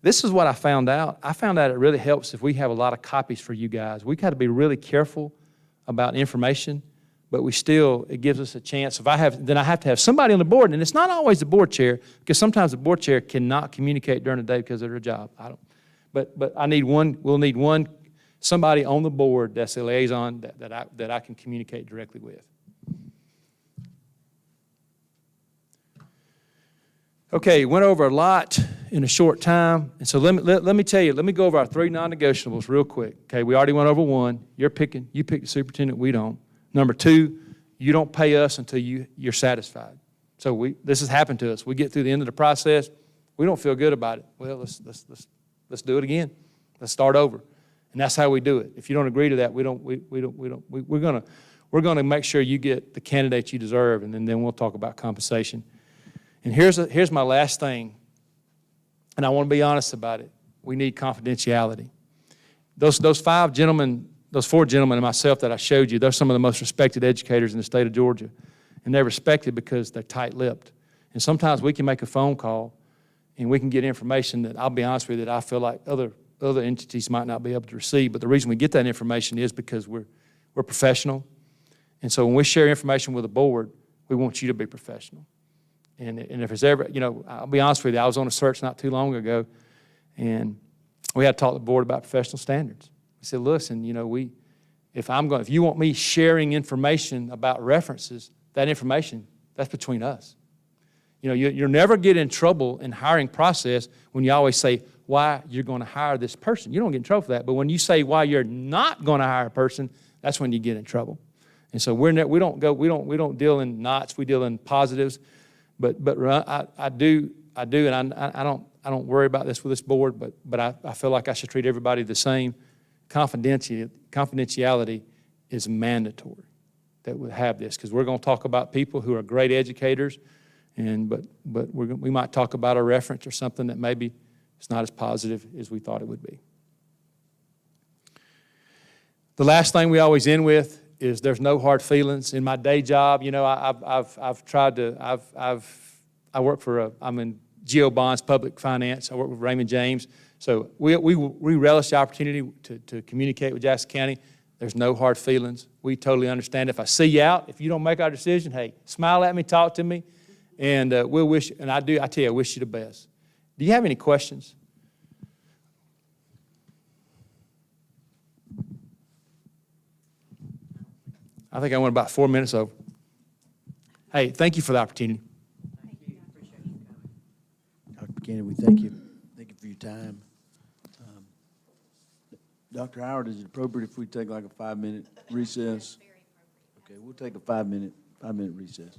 this is what I found out. I found out it really helps if we have a lot of copies for you guys. We got to be really careful about information, but it gives us a chance. Then I have to have somebody on the board, and it's not always the board chair, because sometimes the board chair cannot communicate during the day because of their job. But we'll need somebody on the board that's a liaison that I can communicate directly with. Okay, went over a lot in a short time, and so let me tell you, let me go over our 3 non-negotiables real quick. Okay, we already went over 1. You pick the superintendent, we don't. Number 2, you don't pay us until you're satisfied. So this has happened to us. We get through the end of the process, we don't feel good about it. Well, let's do it again. Let's start over, and that's how we do it. If you don't agree to that, we're gonna make sure you get the candidates you deserve, and then we'll talk about compensation. And here's my last thing, and I want to be honest about it. We need confidentiality. Those 4 gentlemen and myself that I showed you, they're some of the most respected educators in the state of Georgia, and they're respected because they're tight-lipped. And sometimes we can make a phone call, and we can get information that, I'll be honest with you, that I feel like other entities might not be able to receive. But the reason we get that information is because we're professional. And so when we share information with the board, we want you to be professional. And if there's ever, I'll be honest with you, I was on a search not too long ago, and we had to talk to the board about professional standards. We said, listen, if you want me sharing information about references, that information, that's between us. You'll never get in trouble in hiring process when you always say why you're going to hire this person. You don't get in trouble for that. But when you say why you're not going to hire a person, that's when you get in trouble. And so we don't deal in knots. We deal in positives. But I do, and I don't worry about this with this board. But I feel like I should treat everybody the same. Confidentiality is mandatory that we have this, because we're going to talk about people who are great educators. But we might talk about a reference or something that maybe it's not as positive as we thought it would be. The last thing we always end with is there's no hard feelings. In my day job, I'm in Geo Bonds, public finance. I work with Raymond James. So we relish the opportunity to communicate with Jackson County. There's no hard feelings. We totally understand. If I see you out, if you don't make our decision, hey, smile at me, talk to me. And we'll wish, and I tell you, I wish you the best. Do you have any questions? I think I went about 4 minutes over. Hey, thank you for the opportunity. Thank you. Appreciate you coming. Dr. Buchanan, we thank you. Thank you for your time. Dr. Howard, is it appropriate if we take like a 5-minute recess? Very appropriate. Okay, we'll take a 5-minute recess.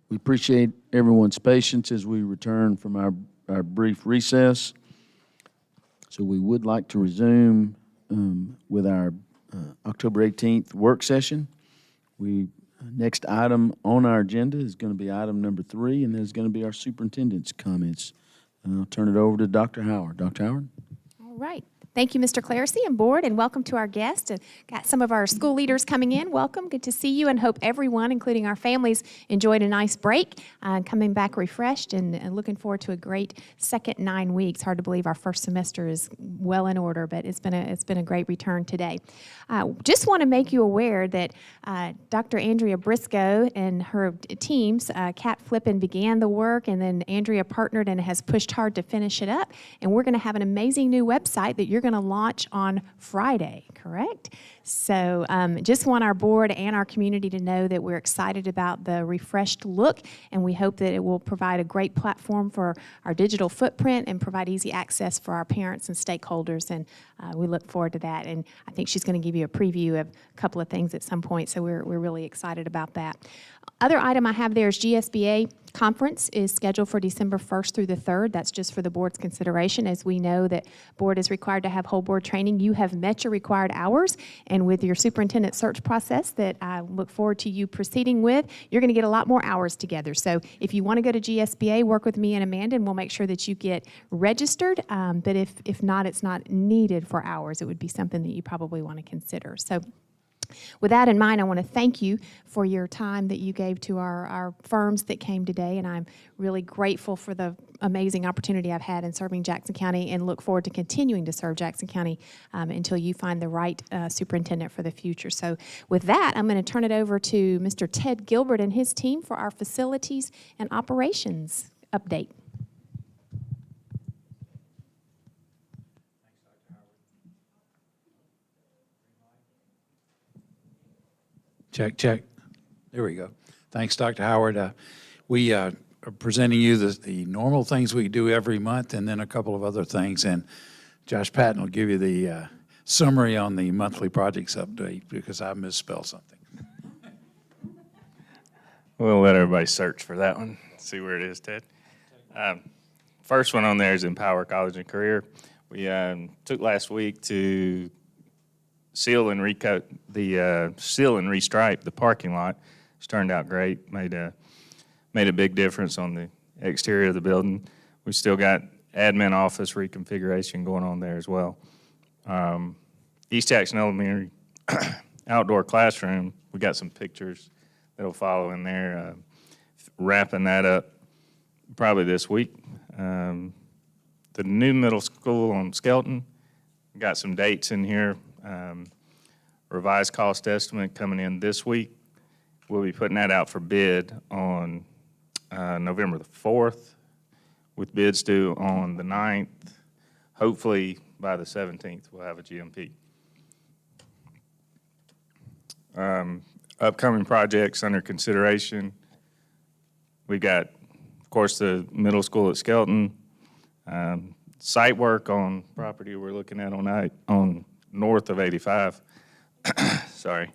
We appreciate everyone's patience as we return from our brief recess. So we would like to resume with our October 18th work session. Next item on our agenda is going to be item number 3, and there's going to be our superintendent's comments. And I'll turn it over to Dr. Howard. Dr. Howard? All right. Thank you, Mr. Clarsey and board, and welcome to our guests. Got some of our school leaders coming in. Welcome. Good to see you, and hope everyone, including our families, enjoyed a nice break, coming back refreshed and looking forward to a great second 9 weeks. Hard to believe our first semester is well in order, but it's been a great return today. Just want to make you aware that Dr. Andrea Briscoe and her teams, Kat Flippin began the work, and then Andrea partnered and has pushed hard to finish it up. And we're going to have an amazing new website that you're going to launch on Friday, correct? So just want our board and our community to know that we're excited about the refreshed look, and we hope that it will provide a great platform for our digital footprint and provide easy access for our parents and stakeholders, and we look forward to that. And I think she's going to give you a preview of a couple of things at some point, so we're really excited about that. Other item I have there is GSBA conference is scheduled for December 1st through the 3rd. That's just for the board's consideration. As we know that board is required to have whole board training. You have met your required hours, and with your superintendent search process that I look forward to you proceeding with, you're going to get a lot more hours together. So if you want to go to GSBA, work with me and Amanda, and we'll make sure that you get registered. But if not, it's not needed for hours. It would be something that you probably want to consider. So with that in mind, I want to thank you for your time that you gave to our firms that came today, and I'm really grateful for the amazing opportunity I've had in serving Jackson County, and look forward to continuing to serve Jackson County until you find the right superintendent for the future. So with that, I'm going to turn it over to Mr. Ted Gilbert and his team for our facilities and operations update. Check, check. There we go. Thanks, Dr. Howard. We are presenting you the normal things we do every month, and then a couple of other things. And Josh Patton will give you the summary on the monthly projects update, because I misspelled something. We'll let everybody search for that one, see where it is, Ted. First one on there is Empower College and Career. We took last week to seal and restripe the parking lot. It's turned out great. Made a big difference on the exterior of the building. We still got admin office reconfiguration going on there as well. East Jackson Elementary outdoor classroom. We got some pictures that'll follow in there. Wrapping that up probably this week. The new middle school on Skelton. Got some dates in here. Revised cost estimate coming in this week. We'll be putting that out for bid on November the 4th, with bids due on the 9th. Hopefully by the 17th we'll have a GMP. Upcoming projects under consideration. We've got, of course, the middle school at Skelton. Site work on property we're looking at on north of 85. Sorry.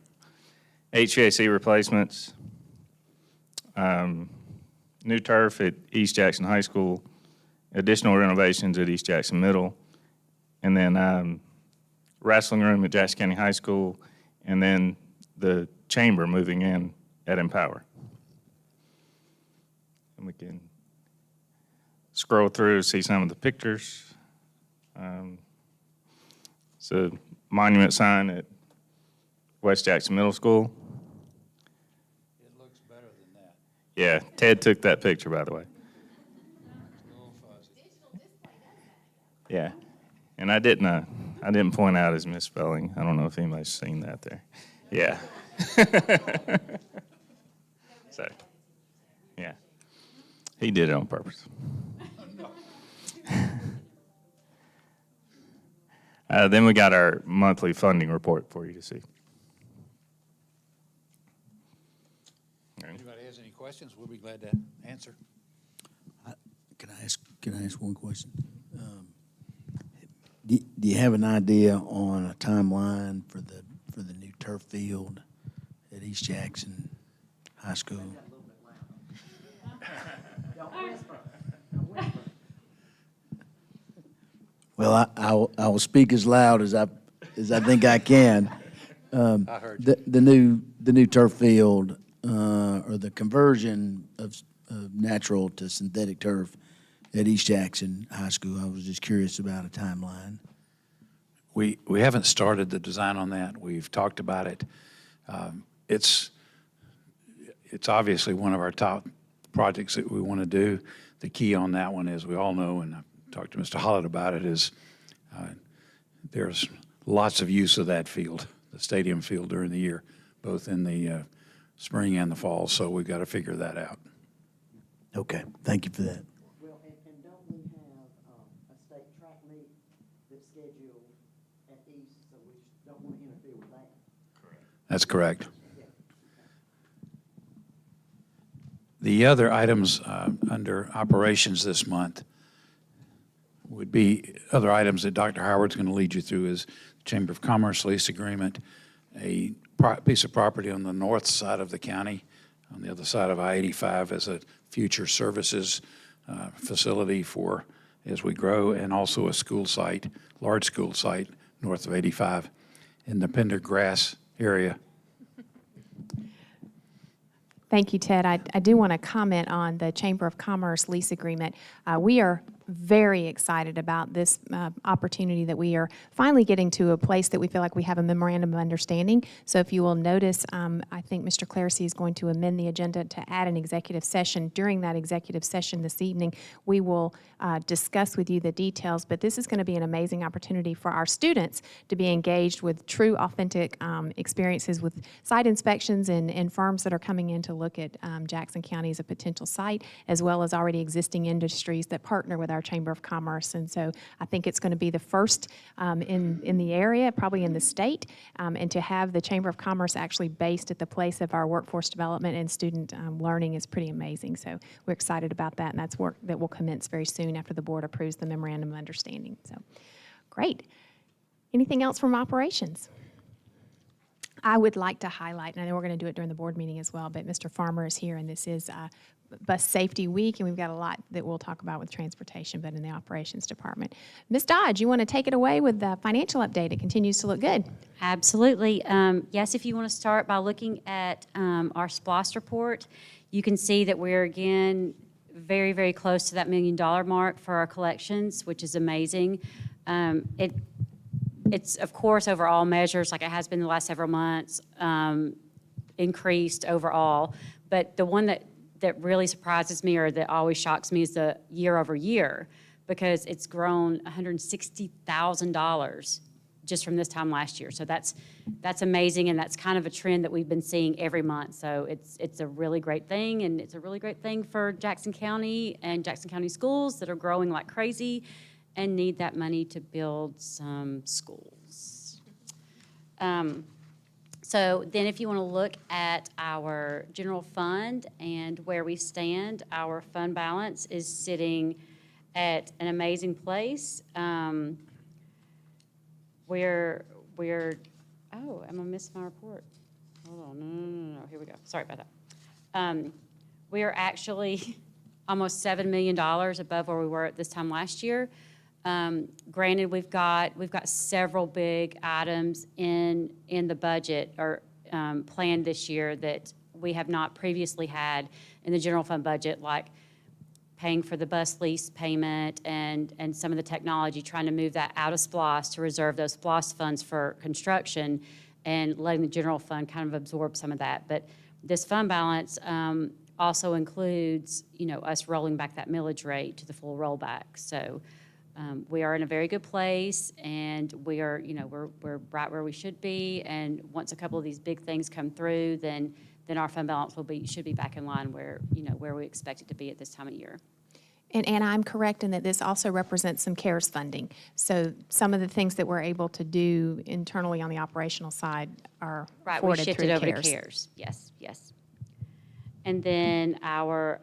HVAC replacements. New turf at East Jackson High School. Additional renovations at East Jackson Middle. And then wrestling room at Jackson County High School. And then the chamber moving in at Empower. And we can scroll through, see some of the pictures. It's a monument sign at West Jackson Middle School. It looks better than that. Yeah, Ted took that picture, by the way. It's a little fuzzy. Yeah, and I didn't point out his misspelling. I don't know if anybody's seen that there. Yeah. So, yeah, he did it on purpose. Then we got our monthly funding report for you to see. Anybody has any questions, we'll be glad to answer. Can I ask one question? Do you have an idea on a timeline for the new turf field at East Jackson High School? Well, I will speak as loud as I think I can. I heard you. The new turf field, or the conversion of natural to synthetic turf at East Jackson High School, I was just curious about a timeline. We haven't started the design on that. We've talked about it. It's obviously one of our top projects that we want to do. The key on that one, as we all know, and I've talked to Mr. Hollett about it, is there's lots of use of that field, the stadium field, during the year, both in the spring and the fall, so we've got to figure that out. Okay, thank you for that. Well, and don't we have a state track meet that's scheduled at East, so we don't want to interfere with that? That's correct. The other items under operations this month would be other items that Dr. Howard's going to lead you through is Chamber of Commerce lease agreement, a piece of property on the north side of the county, on the other side of I-85 as a future services facility for as we grow, and also a school site, large school site north of 85 in the Pendergrass area. Thank you, Ted. I do want to comment on the Chamber of Commerce lease agreement. We are very excited about this opportunity that we are finally getting to a place that we feel like we have a memorandum of understanding. So if you will notice, I think Mr. Clarsey is going to amend the agenda to add an executive session. During that executive session this evening, we will discuss with you the details, but this is going to be an amazing opportunity for our students to be engaged with true, authentic experiences with site inspections and firms that are coming in to look at Jackson County as a potential site, as well as already existing industries that partner with our Chamber of Commerce. And so I think it's going to be the first in the area, probably in the state, and to have the Chamber of Commerce actually based at the place of our workforce development and student learning is pretty amazing. So we're excited about that, and that's work that will commence very soon after the board approves the memorandum of understanding. So great. Anything else from operations? I would like to highlight, and I know we're going to do it during the board meeting as well, but Mr. Farmer is here, and this is Bus Safety Week, and we've got a lot that we'll talk about with transportation, but in the operations department. Ms. Dodge, you want to take it away with the financial update? It continues to look good. Absolutely. Yes, if you want to start by looking at our SPLOST report, you can see that we're, again, very, very close to that $1 million mark for our collections, which is amazing. It's, of course, over all measures, like it has been the last several months, increased overall. But the one that really surprises me or that always shocks me is the year over year, because it's grown $160,000 just from this time last year. So that's amazing, and that's kind of a trend that we've been seeing every month. So it's a really great thing, and it's a really great thing for Jackson County and Jackson County schools that are growing like crazy and need that money to build some schools. So then if you want to look at our general fund and where we stand, our fund balance is sitting at an amazing place. We're oh, I'm gonna miss my report. Hold on, no, here we go. Sorry about that. We are actually almost $7 million above where we were at this time last year. Granted, we've got several big items in the budget or planned this year that we have not previously had in the general fund budget, like paying for the bus lease payment and some of the technology, trying to move that out of SPLOST to reserve those SPLOST funds for construction and letting the general fund kind of absorb some of that. But this fund balance also includes, us rolling back that millage rate to the full rollback. So we are in a very good place, and we are, we're right where we should be. And once a couple of these big things come through, then our fund balance should be back in line where we expect it to be at this time of year. And I'm correct in that this also represents some CARES funding. So some of the things that we're able to do internally on the operational side are Right, we forwarded shifted through over CARES. to CARES. Yes. And then our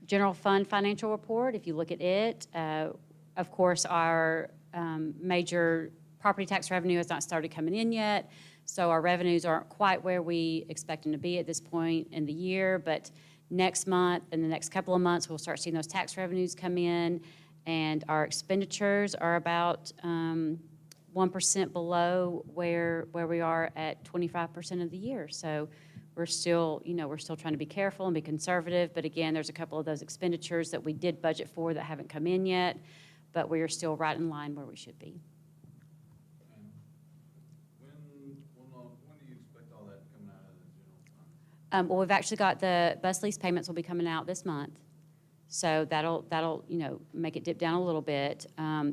general fund financial report, if you look at it, of course, our major property tax revenue has not started coming in yet, so our revenues aren't quite where we expect them to be at this point in the year, but next month and the next couple of months, we'll start seeing those tax revenues come in, And our expenditures are about 1% below where we are at 25% of the year. So we're still, we're still trying to be careful and be conservative. But again, there's a couple of those expenditures that we did budget for that haven't come in yet, but we are still right in line where we should be. When do you expect all that coming out of the general fund? Well, we've actually got the bus lease payments will be coming out this month. So that'll make it dip down a little bit.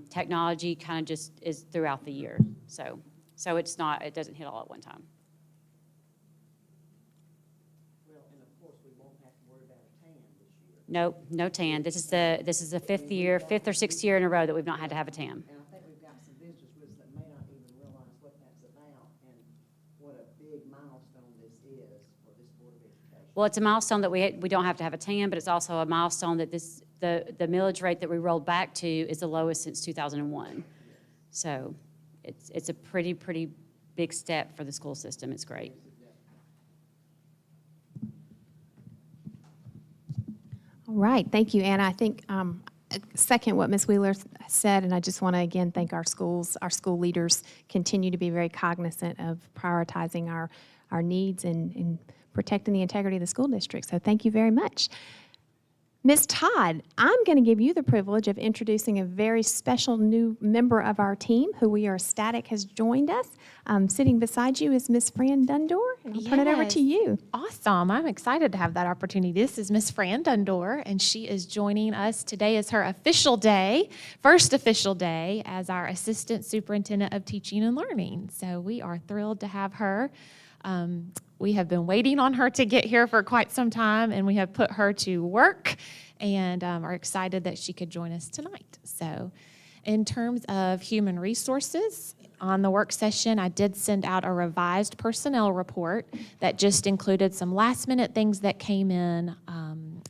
Technology kind of just is throughout the year. So it doesn't hit all at one time. Well, and of course, we won't have to worry about a TAN this year. Nope, no TAN. This is the fifth or sixth year in a row that we've not had to have a TAN. And I think we've got some visitors with us that may not even realize what that's about and what a big milestone this is for this Board of Education. Well, it's a milestone that we don't have to have a TAN, but it's also a milestone that the millage rate that we rolled back to is the lowest since 2001. So it's a pretty big step for the school system. It's great. All right, thank you, Anna. I think second what Ms. Wheeler said, and I just want to again thank our school leaders continue to be very cognizant of prioritizing our needs and protecting the integrity of the school district. So thank you very much. Ms. Todd, I'm going to give you the privilege of introducing a very special new member of our team who we are ecstatic has joined us. Sitting beside you is Ms. Fran Dundor, and I'll turn it over to you. Awesome. I'm excited to have that opportunity. This is Miss Fran Dundor, and she is joining us. Today is her official day, first official day as our Assistant Superintendent of Teaching and Learning. So we are thrilled to have her. We have been waiting on her to get here for quite some time, and we have put her to work and are excited that she could join us tonight. So in terms of human resources, on the work session, I did send out a revised personnel report that just included some last-minute things that came in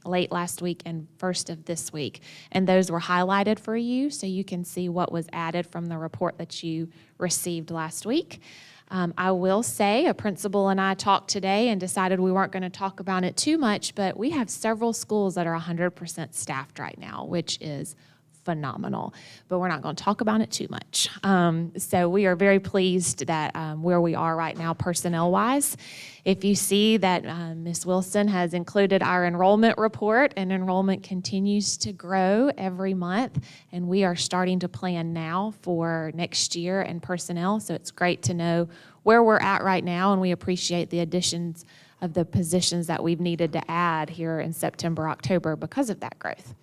late last week and first of this week. And those were highlighted for you, so you can see what was added from the report that you received last week. I will say a principal and I talked today and decided we weren't going to talk about it too much, but we have several schools that are 100% staffed right now, which is phenomenal. But we're not going to talk about it too much. So we are very pleased that where we are right now personnel-wise. If you see that Ms. Wilson has included our enrollment report, and enrollment continues to grow every month, and we are starting to plan now for next year and personnel. So it's great to know where we're at right now, and we appreciate the additions of the positions that we've needed to add here in September, October because of that growth.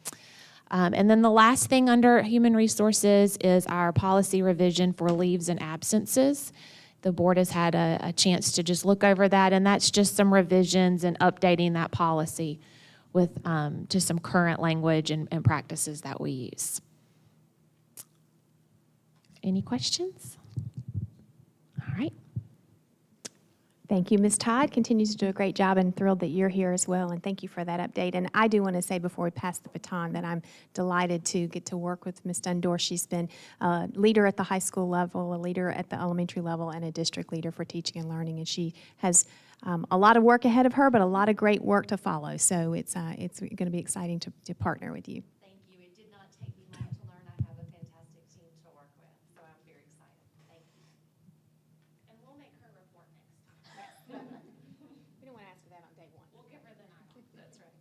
And then the last thing under human resources is our policy revision for leaves and absences. The board has had a chance to just look over that, and that's just some revisions and updating that policy with just some current language and practices that we use. Any questions? All right. Thank you, Ms. Todd. Continues to do a great job, and thrilled that you're here as well, and thank you for that update. And I do want to say before we pass the baton that I'm delighted to get to work with Ms. Dundor. She's been a leader at the high school level, a leader at the elementary level, and a district leader for teaching and learning, and she has a lot of work ahead of her, but a lot of great work to follow. So it's going to be exciting to partner with you. Thank you. It did not take me long to learn. I have a fantastic team to work with, so I'm very excited. Thank you. And we'll make her report next time. We don't want to ask for that on day one. We'll give her the night. That's right.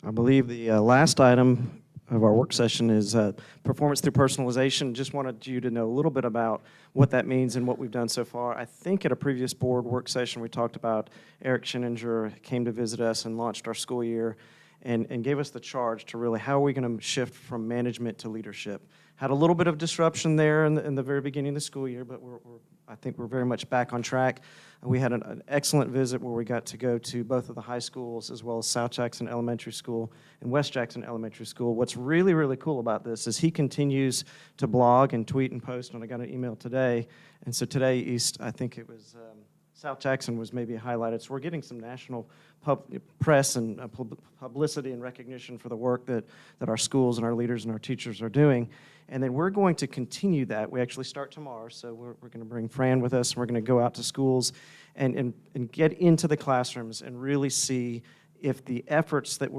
I believe the last item of our work session is performance through personalization. Just wanted you to know a little bit about what that means and what we've done so far. I think at a previous board work session, we talked about Eric Scheninger came to visit us and launched our school year and gave us the charge to really how are we going to shift from management to leadership. Had a little bit of disruption there in the very beginning of the school year, but I think we're very much back on track. We had an excellent visit where we got to go to both of the high schools as well as South Jackson Elementary School and West Jackson Elementary School. What's really, really cool about this is he continues to blog and tweet and post, and I got an email today. And so today, I think it was South Jackson was maybe highlighted. So we're getting some national press and publicity and recognition for the work that our schools and our leaders and our teachers are doing. And then we're going to continue that. We actually start tomorrow, so we're going to bring Fran with us, and we're going to go out to schools and get into the classrooms and really see if the efforts that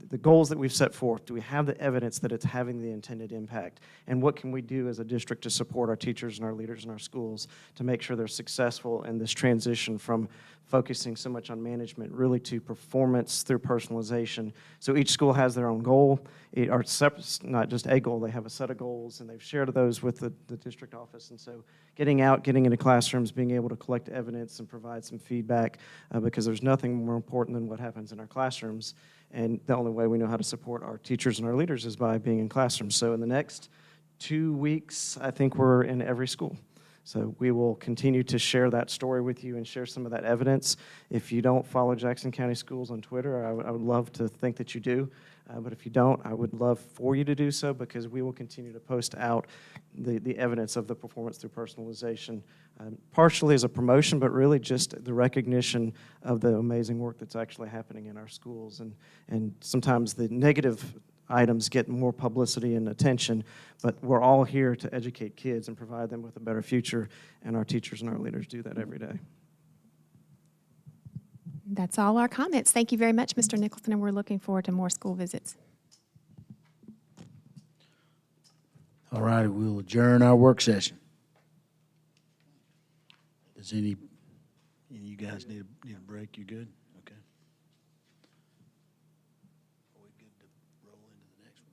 the goals that we've set forth, do we have the evidence that it's having the intended impact? And what can we do as a district to support our teachers and our leaders in our schools to make sure they're successful in this transition from focusing so much on management really to performance through personalization? So each school has their own goal, or not just a goal, they have a set of goals, and they've shared those with the district office. And so getting out, getting into classrooms, being able to collect evidence and provide some feedback, because there's nothing more important than what happens in our classrooms. And the only way we know how to support our teachers and our leaders is by being in classrooms. So in the next 2 weeks, I think we're in every school. So we will continue to share that story with you and share some of that evidence. If you don't follow Jackson County Schools on Twitter, I would love to think that you do. But if you don't, I would love for you to do so, because we will continue to post out the evidence of the performance through personalization, partially as a promotion, but really just the recognition of the amazing work that's actually happening in our schools. And sometimes the negative items get more publicity and attention, but we're all here to educate kids and provide them with a better future, and our teachers and our leaders do that every day. That's all our comments. Thank you very much, Mr. Nicholson, and we're looking forward to more school visits. All right, we'll adjourn our work session. Does any of you guys need a break? You good? Okay. Are we good to roll into the next one?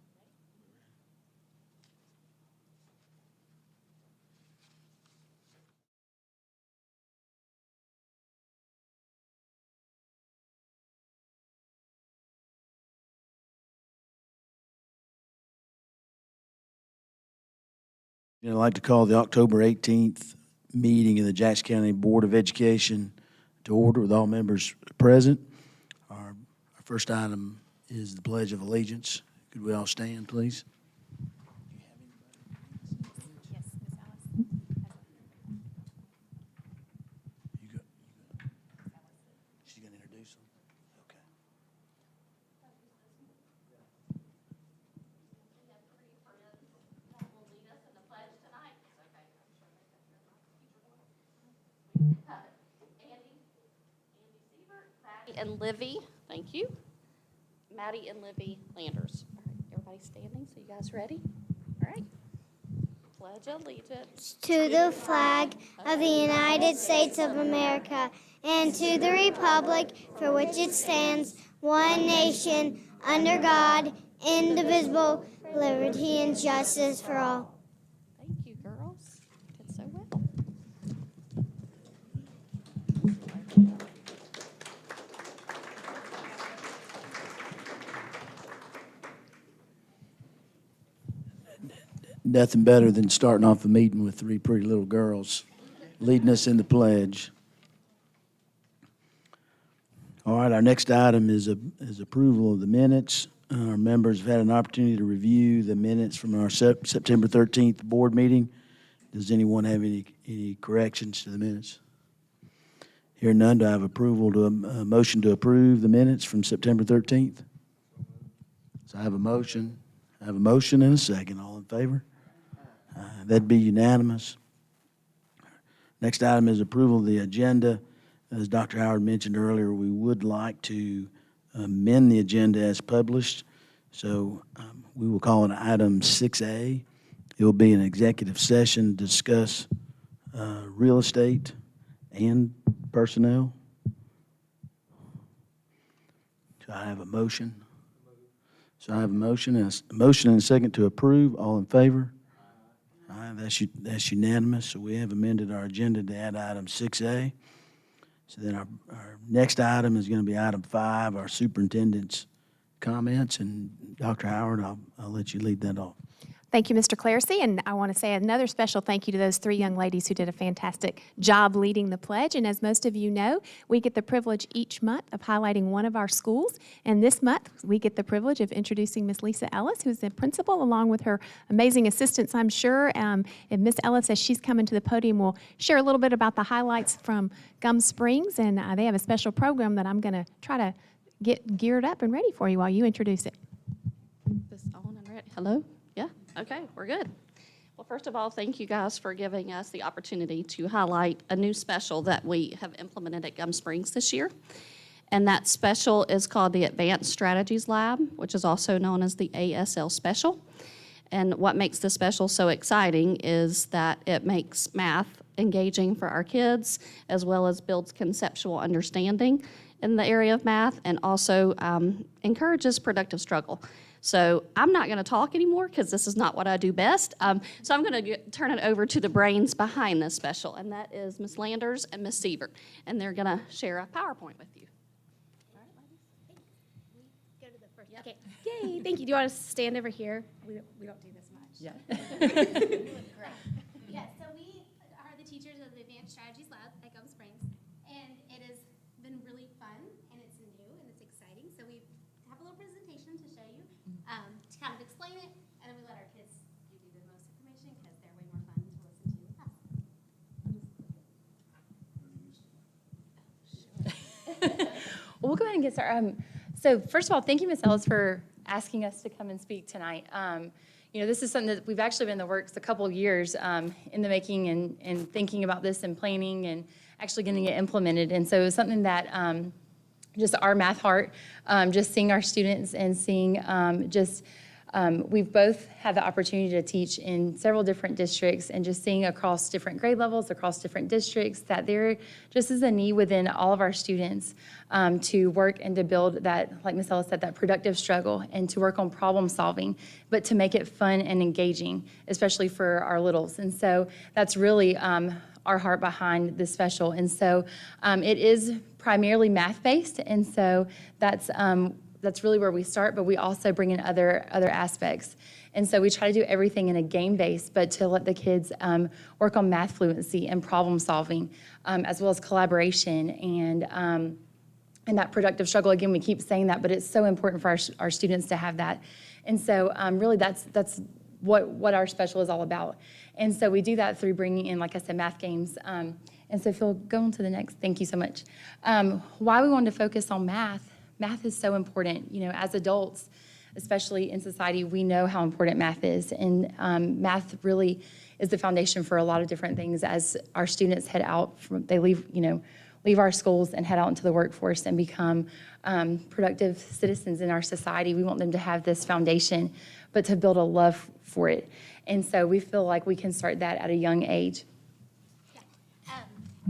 I'd like to call the October 18th meeting of the Jackson County Board of Education to order with all members present. Our first item is the Pledge of Allegiance. Could we all stand, please? Yes, Ms. Alice. She's going to introduce them? Okay. And Livy, thank you. Maddie and Livy Landers. All right, everybody standing, so you guys ready? All right. Pledge allegiance to the flag of the United States of America and to the republic for which it stands, one nation, under God, indivisible, liberty and justice for all. Thank you, girls. Did so well. Nothing better than starting off a meeting with three pretty little girls leading us in the pledge. All right, our next item is approval of the minutes. Our members have had an opportunity to review the minutes from our September 13th board meeting. Does anyone have any corrections to the minutes? Hearing none, do I have approval to a motion to approve the minutes from September 13th? So I have a motion. I have a motion and a second. All in favor? That'd be unanimous. Next item is approval of the agenda. As Dr. Howard mentioned earlier, we would like to amend the agenda as published. So we will call it item 6A. It will be an executive session to discuss real estate and personnel. So I have a motion. So I have a motion and a second to approve. All in favor? Aye, that's unanimous. So we have amended our agenda to add item 6A. So then our next item is going to be item 5, our superintendent's comments. And Dr. Howard, I'll let you lead that off. Thank you, Mr. Clarsey, and I want to say another special thank you to those three young ladies who did a fantastic job leading the pledge. And as most of you know, we get the privilege each month of highlighting one of our schools. And this month, we get the privilege of introducing Miss Lisa Ellis, who's the principal, along with her amazing assistants, I'm sure. And Miss Ellis, as she's coming to the podium, will share a little bit about the highlights from Gum Springs. And they have a special program that I'm going to try to get geared up and ready for you while you introduce it. This on and ready. Hello? Yeah? Okay, we're good. Well, first of all, thank you guys for giving us the opportunity to highlight a new special that we have implemented at Gum Springs this year. And that special is called the Advanced Strategies Lab, which is also known as the ASL Special. And what makes this special so exciting is that it makes math engaging for our kids, as well as builds conceptual understanding in the area of math, and also encourages productive struggle. So I'm not going to talk anymore because this is not what I do best. So I'm going to turn it over to the brains behind this special, and that is Ms. Landers and Ms. Sievert. And they're going to share a PowerPoint with you. Go to the first. Okay. Yay! Thank you. Do you want us to stand over here? We don't do this much. Yeah. Yeah. So we are the teachers of the Advanced Strategies Lab at Gum Springs, and it has been really fun, and it's new and it's exciting. So we have a little presentation to show you, to kind of explain it, and then we let our kids give you the most information because they're way more fun to listen to with us. We'll go ahead and get started. So first of all, thank you, Ms. Ellis, for asking us to come and speak tonight. You know, this is something that we've actually been in the works a couple of years in the making, and thinking about this and planning and actually getting it implemented. And so it's something that just our math heart, just seeing our students and seeing we've both had the opportunity to teach in several different districts, and just seeing across different grade levels, across different districts, that there just is a need within all of our students to work and to build that, like Ms. Ellis said, that productive struggle, and to work on problem solving, but to make it fun and engaging, especially for our littles. And so that's really our heart behind this special. And so it is primarily math-based, and so that's really where we start, but we also bring in other aspects. And so we try to do everything in a game base, but to let the kids work on math fluency and problem solving, as well as collaboration and that productive struggle. Again, we keep saying that, but it's so important for our students to have that. And so really that's what our special is all about. And so we do that through bringing in, like I said, math games. And so if you'll go on to the next, thank you so much. Why we wanted to focus on math. Math is so important. You know, as adults, especially in society, we know how important math is. And math really is the foundation for a lot of different things as our students head out, they leave our schools and head out into the workforce and become productive citizens in our society. We want them to have this foundation, but to build a love for it. And so we feel like we can start that at a young age.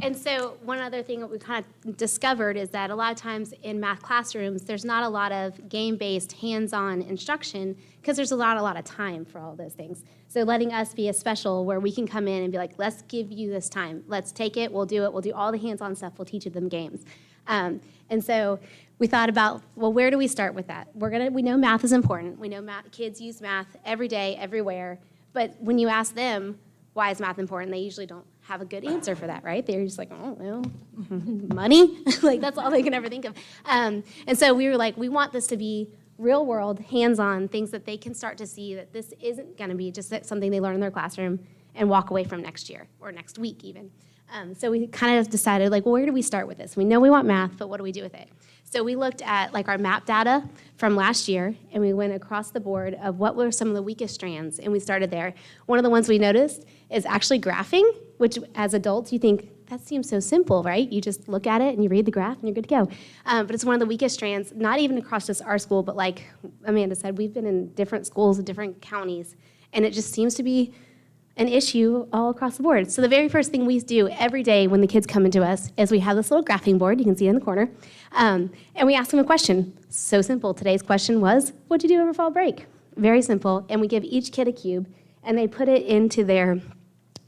And so one other thing that we kind of discovered is that a lot of times in math classrooms, there's not a lot of game-based, hands-on instruction because there's a lot of time for all those things. So letting us be a special where we can come in and be like, let's give you this time. Let's take it, we'll do all the hands-on stuff, we'll teach you them games. And so we thought about, well, where do we start with that? We know math is important. We know kids use math every day, everywhere. But when you ask them, why is math important? They usually don't have a good answer for that, right? They're just like, oh, well, money? Like, that's all they can ever think of. And so we were like, we want this to be real world, hands-on, things that they can start to see that this isn't going to be just something they learn in their classroom and walk away from next year or next week even. So we kind of decided, like, well, where do we start with this? We know we want math, but what do we do with it? So we looked at like our map data from last year, and we went across the board of what were some of the weakest strands, and we started there. One of the ones we noticed is actually graphing, which as adults you think, that seems so simple, right? You just look at it and you read the graph and you're good to go. But it's one of the weakest strands, not even across just our school, but like Amanda said, we've been in different schools in different counties, and it just seems to be an issue all across the board. So the very first thing we do every day when the kids come into us is we have this little graphing board, you can see it in the corner, and we ask them a question. So simple. Today's question was, what'd you do over fall break? Very simple. And we give each kid a cube, and they put it into their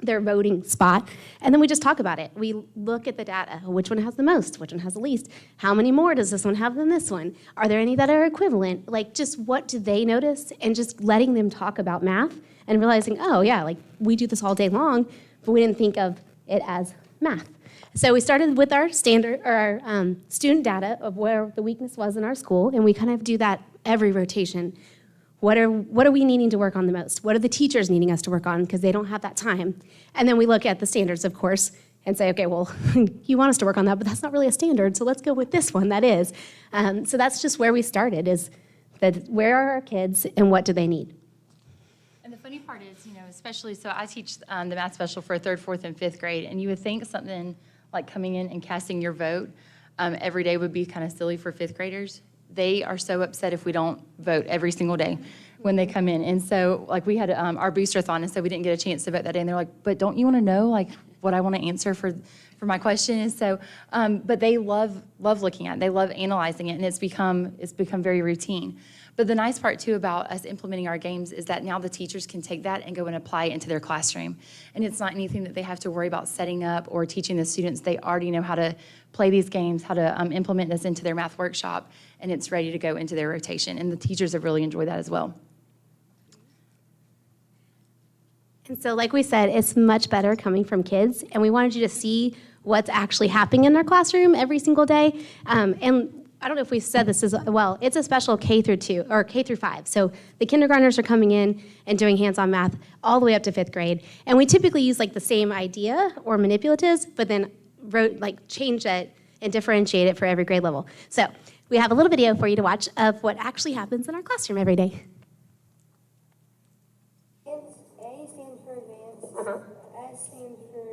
voting spot, and then we just talk about it. We look at the data. Which one has the most? Which one has the least? How many more does this one have than this one? Are there any that are equivalent? Like, just what do they notice? And just letting them talk about math and realizing, oh yeah, like we do this all day long, but we didn't think of it as math. So we started with our standard, or our student data of where the weakness was in our school, and we kind of do that every rotation. What are we needing to work on the most? What are the teachers needing us to work on because they don't have that time? And then we look at the standards, of course, and say, okay, well, you want us to work on that, but that's not really a standard, so let's go with this one, that is. So that's just where we started, is that where are our kids and what do they need? And the funny part is, especially, so I teach the math special for 3rd, 4th, and 5th grade, and you would think something like coming in and casting your vote every day would be kind of silly for fifth graders. They are so upset if we don't vote every single day when they come in. And so, like, we had our booster-a-thon, and so we didn't get a chance to vote that day. And they're like, but don't you want to know, like, what I want to answer for my question? And so, but they love looking at it. They love analyzing it, and it's become very routine. But the nice part, too, about us implementing our games is that now the teachers can take that and go and apply it into their classroom. And it's not anything that they have to worry about setting up or teaching the students. They already know how to play these games, how to implement this into their math workshop, and it's ready to go into their rotation. And the teachers have really enjoyed that as well. And so, like we said, it's much better coming from kids, and we wanted you to see what's actually happening in their classroom every single day. And I don't know if we've said this as well, it's a special K through 2 or K through 5. So the kindergartners are coming in and doing hands-on math all the way up to 5th grade. And we typically use like the same idea or manipulatives, but then change it and differentiate it for every grade level. So we have a little video for you to watch of what actually happens in our classroom every day. A stands for advanced, S stands for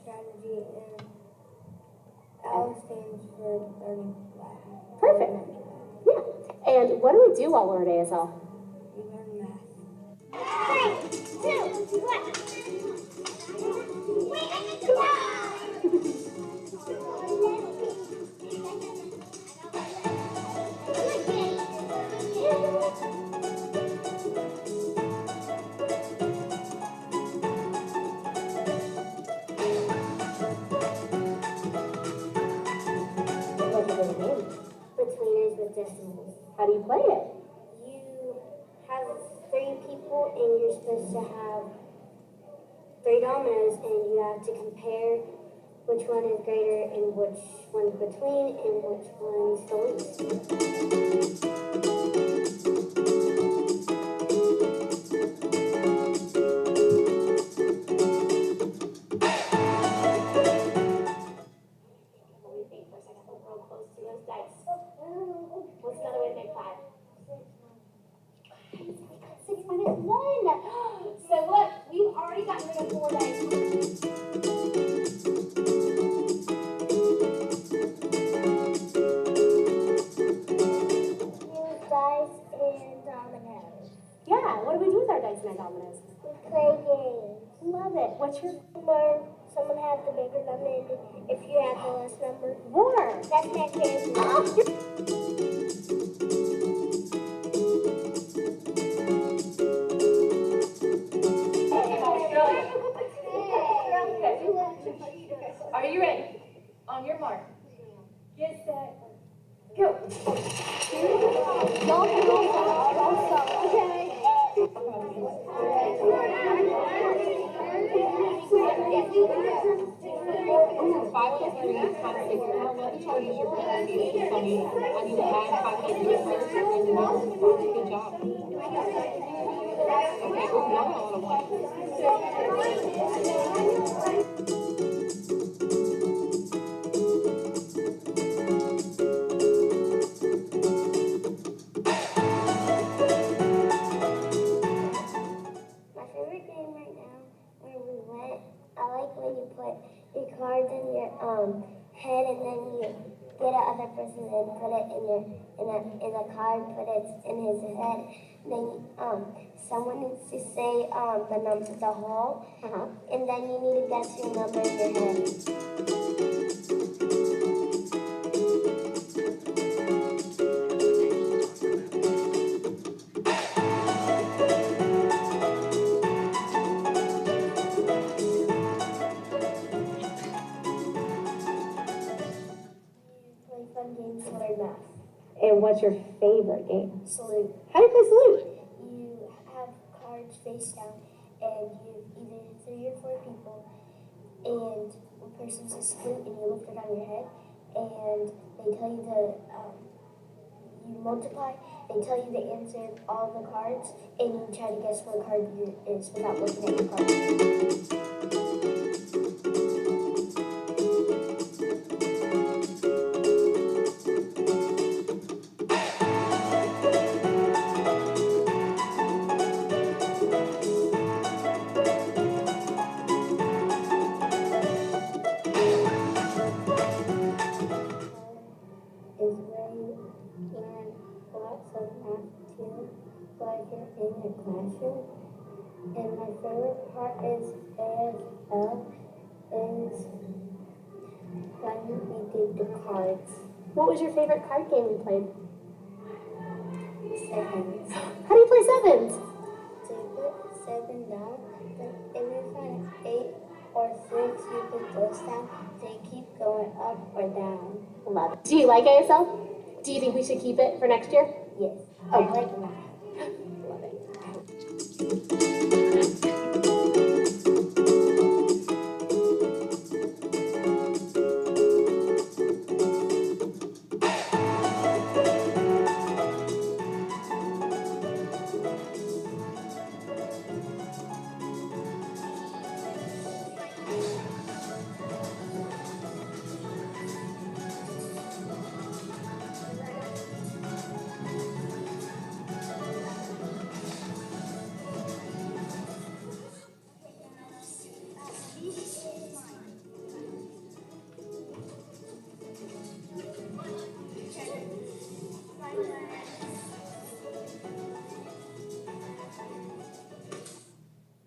strategy, and L stands for learning Latin. Perfect. Yeah. And what do we do while we're at ASL? We learn math. 3, 2, 1. Wait, I need to go! Betweeners with decimals. How do you play it? You have 3 people and you're supposed to have 3 dominoes and you have to compare which one is greater and which one's between and which one's the least. What's another way to make 5? 6 minus 1. So look, we've already gotten rid of 4 dice. Use dice and dominoes. Yeah, what do we do with our dice and our dominoes? We play games. Love it. What's your Where someone has the bigger number and if you have the less number. war? That's next game. Are you ready? On your mark. Get set. Go. My favorite game right now, where we went, I like when you put your cards in your head and then you get another person and put it in a card, put it in his head. Then someone needs to say the number, the whole, and then you need to guess your number in your head. Play fun games to learn math. And what's your favorite game? Salute. How do you play Salute? You have cards face down, and you have either 3 or 4 people, and one person says salute, and you lift it on your head, and they tell you you multiply, they tell you the answer of all the cards, and you try to guess what card it is without looking at your card. you're in your classroom. And my favorite part is ASL is when we did the cards. What was your favorite card game you played? Sevens. How do you play sevens? So you put 7 down, then if you find 8 or 6, you put those down. So you keep going up or down. Love it. Do you like ASL? Do you think we should keep it for next year? Yes. I like math. Love it.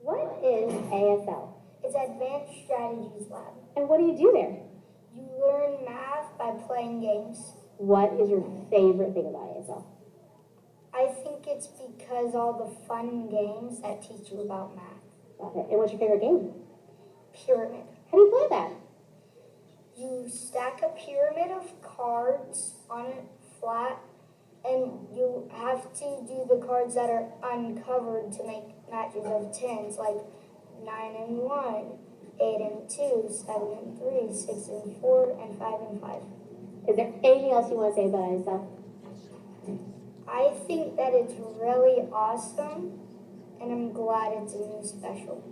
What is ASL? It's Advanced Strategies Lab. And what do you do there? You learn math by playing games. What is your favorite thing about ASL? I think it's because all the fun games that teach you about math. Love it. And what's your favorite game? Pyramid. How do you play that? You stack a pyramid of cards on it flat, and you have to do the cards that are uncovered to make matches of 10s, like 9 and 1, 8 and 2, 7 and 3, 6 and 4, and 5 and 5. Is there anything else you want to say about ASL? I think that it's really awesome, and I'm glad it's a new special.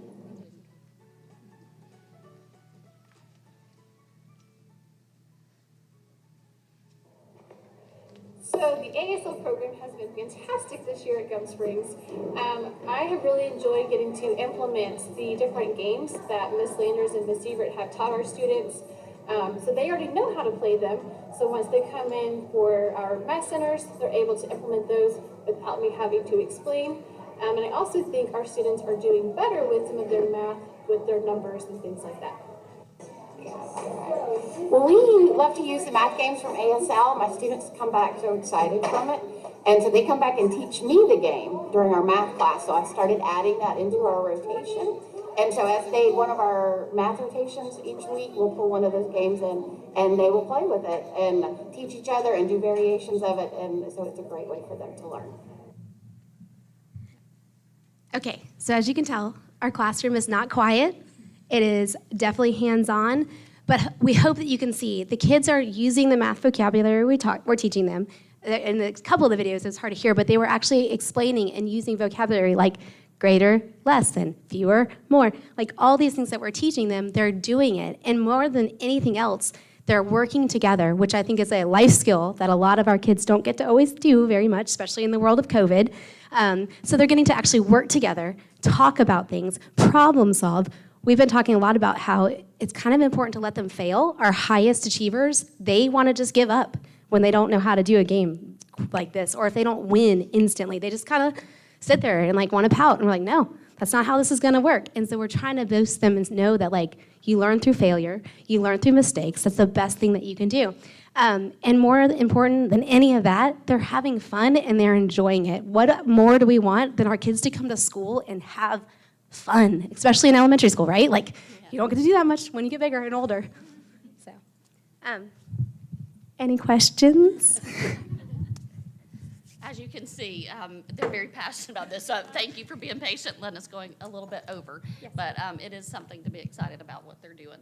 So the ASL program has been fantastic this year at Gum Springs. I have really enjoyed getting to implement the different games that Ms. Landers and Ms. Everett have taught our students. So they already know how to play them. So once they come in for our math centers, they're able to implement those without me having to explain. And I also think our students are doing better with some of their math, with their numbers and things like that. Well, we love to use the math games from ASL. My students come back so excited from it. And so they come back and teach me the game during our math class. So I started adding that into our rotation. And so as one of our math rotations each week, we'll pull one of those games in and they will play with it and teach each other and do variations of it. And so it's a great way for them to learn. Okay, so as you can tell, our classroom is not quiet. It is definitely hands-on, but we hope that you can see the kids are using the math vocabulary we're teaching them. In a couple of the videos, it's hard to hear, but they were actually explaining and using vocabulary like greater, less than, fewer, more. Like all these things that we're teaching them, they're doing it. And more than anything else, they're working together, which I think is a life skill that a lot of our kids don't get to always do very much, especially in the world of COVID. So they're getting to actually work together, talk about things, problem solve. We've been talking a lot about how it's kind of important to let them fail. Our highest achievers, they want to just give up when they don't know how to do a game like this, or if they don't win instantly. They just kind of sit there and like want to pout, and we're like, no, that's not how this is going to work. And so we're trying to boost them and know that like you learn through failure, you learn through mistakes. That's the best thing that you can do. And more important than any of that, they're having fun and they're enjoying it. What more do we want than our kids to come to school and have fun, especially in elementary school, right? Like, you don't get to do that much when you get bigger and older. So, any questions? As you can see, they're very passionate about this. So thank you for being patient, letting us going a little bit over. Yes. But it is something to be excited about what they're doing.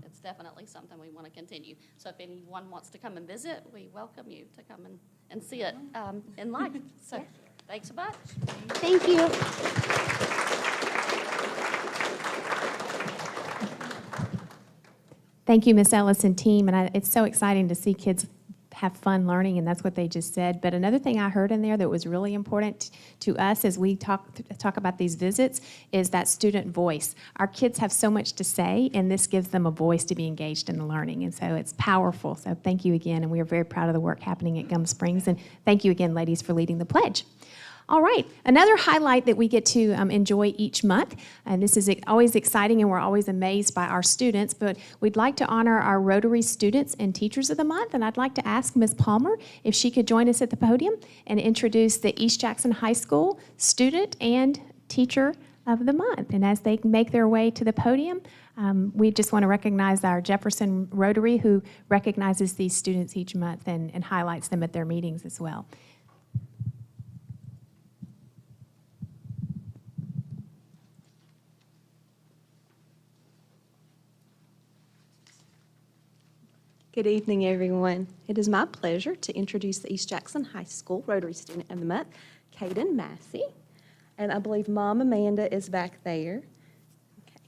It's definitely something we want to continue. So if anyone wants to come and visit, we welcome you to come and see it in life. So yeah. Thanks a bunch. Thank you. Thank you, Miss Ellis and team. And it's so exciting to see kids have fun learning, and that's what they just said. But another thing I heard in there that was really important to us as we talk about these visits is that student voice. Our kids have so much to say, and this gives them a voice to be engaged in the learning, and so it's powerful. So thank you again, and we are very proud of the work happening at Gum Springs, and thank you again, ladies, for leading the pledge. All right, another highlight that we get to enjoy each month, and this is always exciting and we're always amazed by our students, but we'd like to honor our Rotary Students and Teachers of the Month, and I'd like to ask Ms. Palmer if she could join us at the podium and introduce the East Jackson High School Student and Teacher of the Month. And as they make their way to the podium, we just want to recognize our Jefferson Rotary, who recognizes these students each month and highlights them at their meetings as well. Good evening, everyone. It is my pleasure to introduce the East Jackson High School Rotary Student of the Month, Caden Massey. And I believe Mom Amanda is back there. Okay.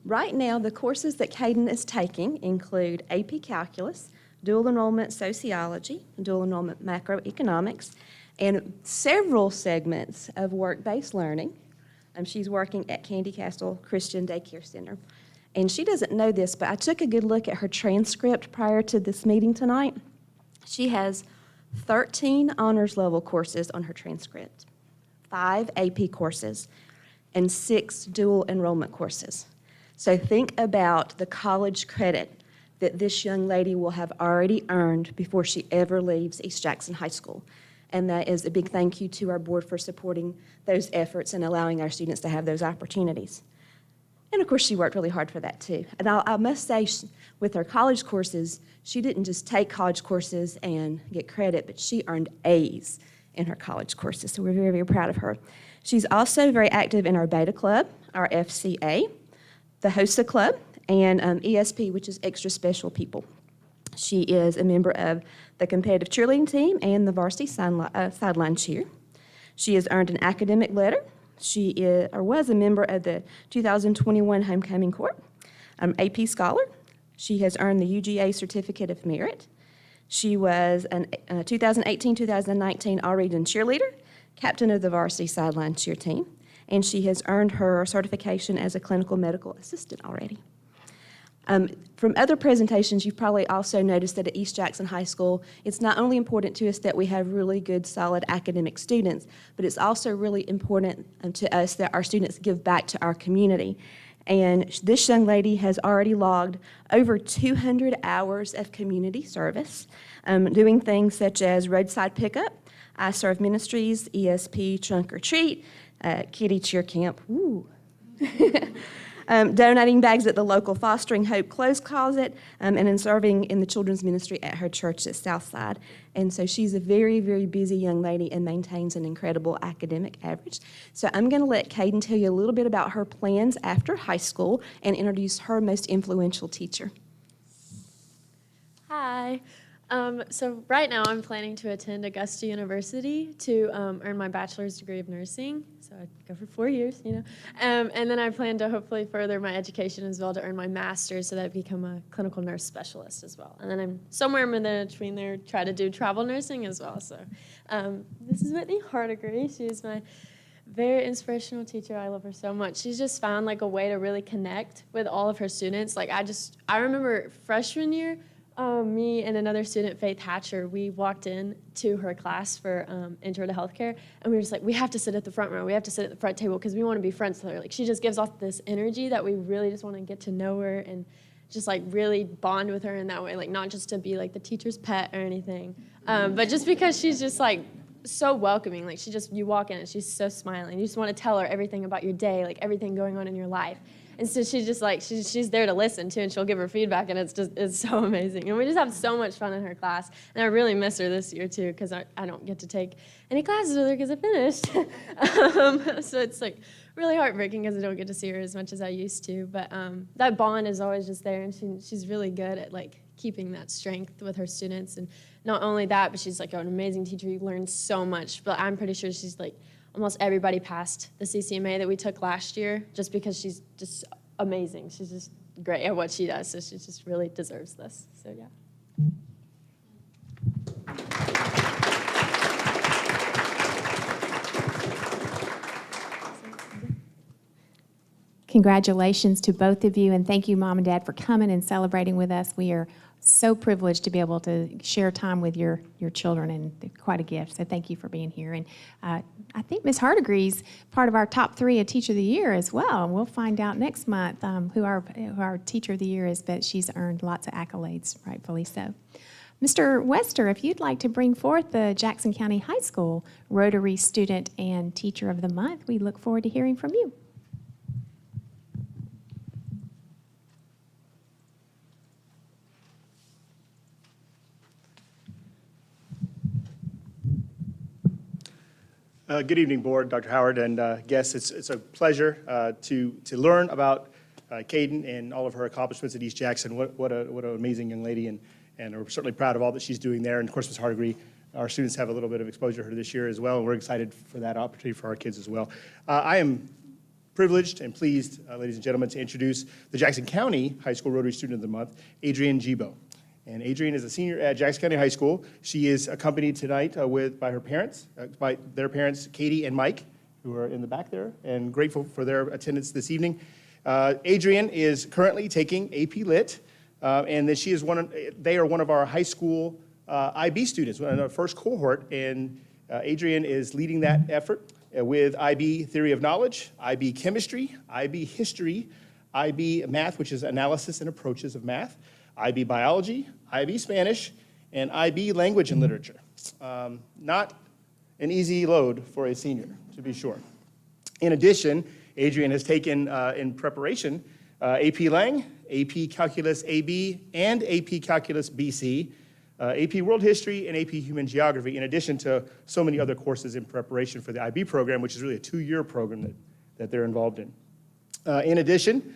Right now, the courses that Caden is taking include AP Calculus, Dual Enrollment Sociology, Dual Enrollment Macroeconomics, and several segments of work-based learning. She's working at Candy Castle Christian Daycare Center. And she doesn't know this, but I took a good look at her transcript prior to this meeting tonight. She has 13 honors level courses on her transcript, 5 AP courses, and 6 dual enrollment courses. So think about the college credit that this young lady will have already earned before she ever leaves East Jackson High School. And that is a big thank you to our board for supporting those efforts and allowing our students to have those opportunities. And of course, she worked really hard for that too. And I must say, with her college courses, she didn't just take college courses and get credit, but she earned A's in her college courses. So we're very, very proud of her. She's also very active in our Beta Club, our FCA, the HOSA Club, and ESP, which is Extra Special People. She is a member of the competitive cheerleading team and the varsity sideline cheer. She has earned an academic letter. She is, or was a member of the 2021 Homecoming Court, AP Scholar. She has earned the UGA Certificate of Merit. She was a 2018-2019 All-Region cheerleader, captain of the varsity sideline cheer team, and she has earned her certification as a clinical medical assistant already. From other presentations, you've probably also noticed that at East Jackson High School, it's not only important to us that we have really good, solid academic students, but it's also really important to us that our students give back to our community. And this young lady has already logged over 200 hours of community service, doing things such as roadside pickup, I Serve Ministries, ESP Trunk or Treat, Kitty Cheer Camp, woo. Donating bags at the local Fostering Hope Clothes Closet, and in serving in the children's ministry at her church at Southside. And so she's a very, very busy young lady and maintains an incredible academic average. So I'm going to let Caden tell you a little bit about her plans after high school and introduce her most influential teacher. Hi. So right now I'm planning to attend Augusta University to earn my bachelor's degree of nursing. So I'd go for 4 years, you know. And then I plan to hopefully further my education as well to earn my master's so that I become a clinical nurse specialist as well. And then I'm somewhere in between there, try to do travel nursing as well. So this is Whitney Hardigree. She's my very inspirational teacher. I love her so much. She's just found like a way to really connect with all of her students. Like I remember freshman year, me and another student, Faith Hatcher, we walked in to her class for Intro to Healthcare, and we were just like, we have to sit at the front row. We have to sit at the front table because we want to be friends with her. Like, she just gives off this energy that we really just want to get to know her and just like really bond with her in that way. Like, not just to be like the teacher's pet or anything, but just because she's just like so welcoming. Like, you walk in and she's so smiling. You just want to tell her everything about your day, like everything going on in your life. And so she's just like, she's there to listen too, and she'll give her feedback, and it's so amazing. And we just have so much fun in her class. And I really miss her this year too, because I don't get to take any classes with her because I finished. So it's like really heartbreaking because I don't get to see her as much as I used to. But that bond is always just there, and she's really good at like keeping that strength with her students. And not only that, but she's like an amazing teacher. You learn so much. But I'm pretty sure she's like, almost everybody passed the CCMA that we took last year just because she's just amazing. She's just great at what she does, so she just really deserves this. So, yeah. Congratulations to both of you, and thank you, Mom and Dad, for coming and celebrating with us. We are so privileged to be able to share time with your children, and quite a gift. So thank you for being here. And I think Ms. Hardegree's part of our top 3 of Teacher of the Year as well. And we'll find out next month who our Teacher of the Year is, but she's earned lots of accolades, rightfully so. Mr. Wester, if you'd like to bring forth the Jackson County High School Rotary Student and Teacher of the Month, we look forward to hearing from you. Good evening, Board, Dr. Howard, and guests. It's a pleasure to learn about Caden and all of her accomplishments at East Jackson. What an amazing young lady, and we're certainly proud of all that she's doing there. And of course, Ms. Hardegree, our students have a little bit of exposure to her this year as well, and we're excited for that opportunity for our kids as well. I am privileged and pleased, ladies and gentlemen, to introduce the Jackson County High School Rotary Student of the Month, Adrienne Gibo. And Adrienne is a senior at Jackson County High School. She is accompanied tonight by her parents, by their parents, Katie and Mike, who are in the back there, and grateful for their attendance this evening. Adrienne is currently taking AP Lit, and then they are one of our high school IB students, in our first cohort, and Adrienne is leading that effort with IB Theory of Knowledge, IB Chemistry, IB History, IB Math, which is Analysis and Approaches of Math, IB Biology, IB Spanish, and IB Language and Literature. Not an easy load for a senior, to be sure. In addition, Adrienne has taken in preparation AP Lang, AP Calculus AB, and AP Calculus BC, AP World History, and AP Human Geography, in addition to so many other courses in preparation for the IB program, which is really a 2-year program that they're involved in. In addition,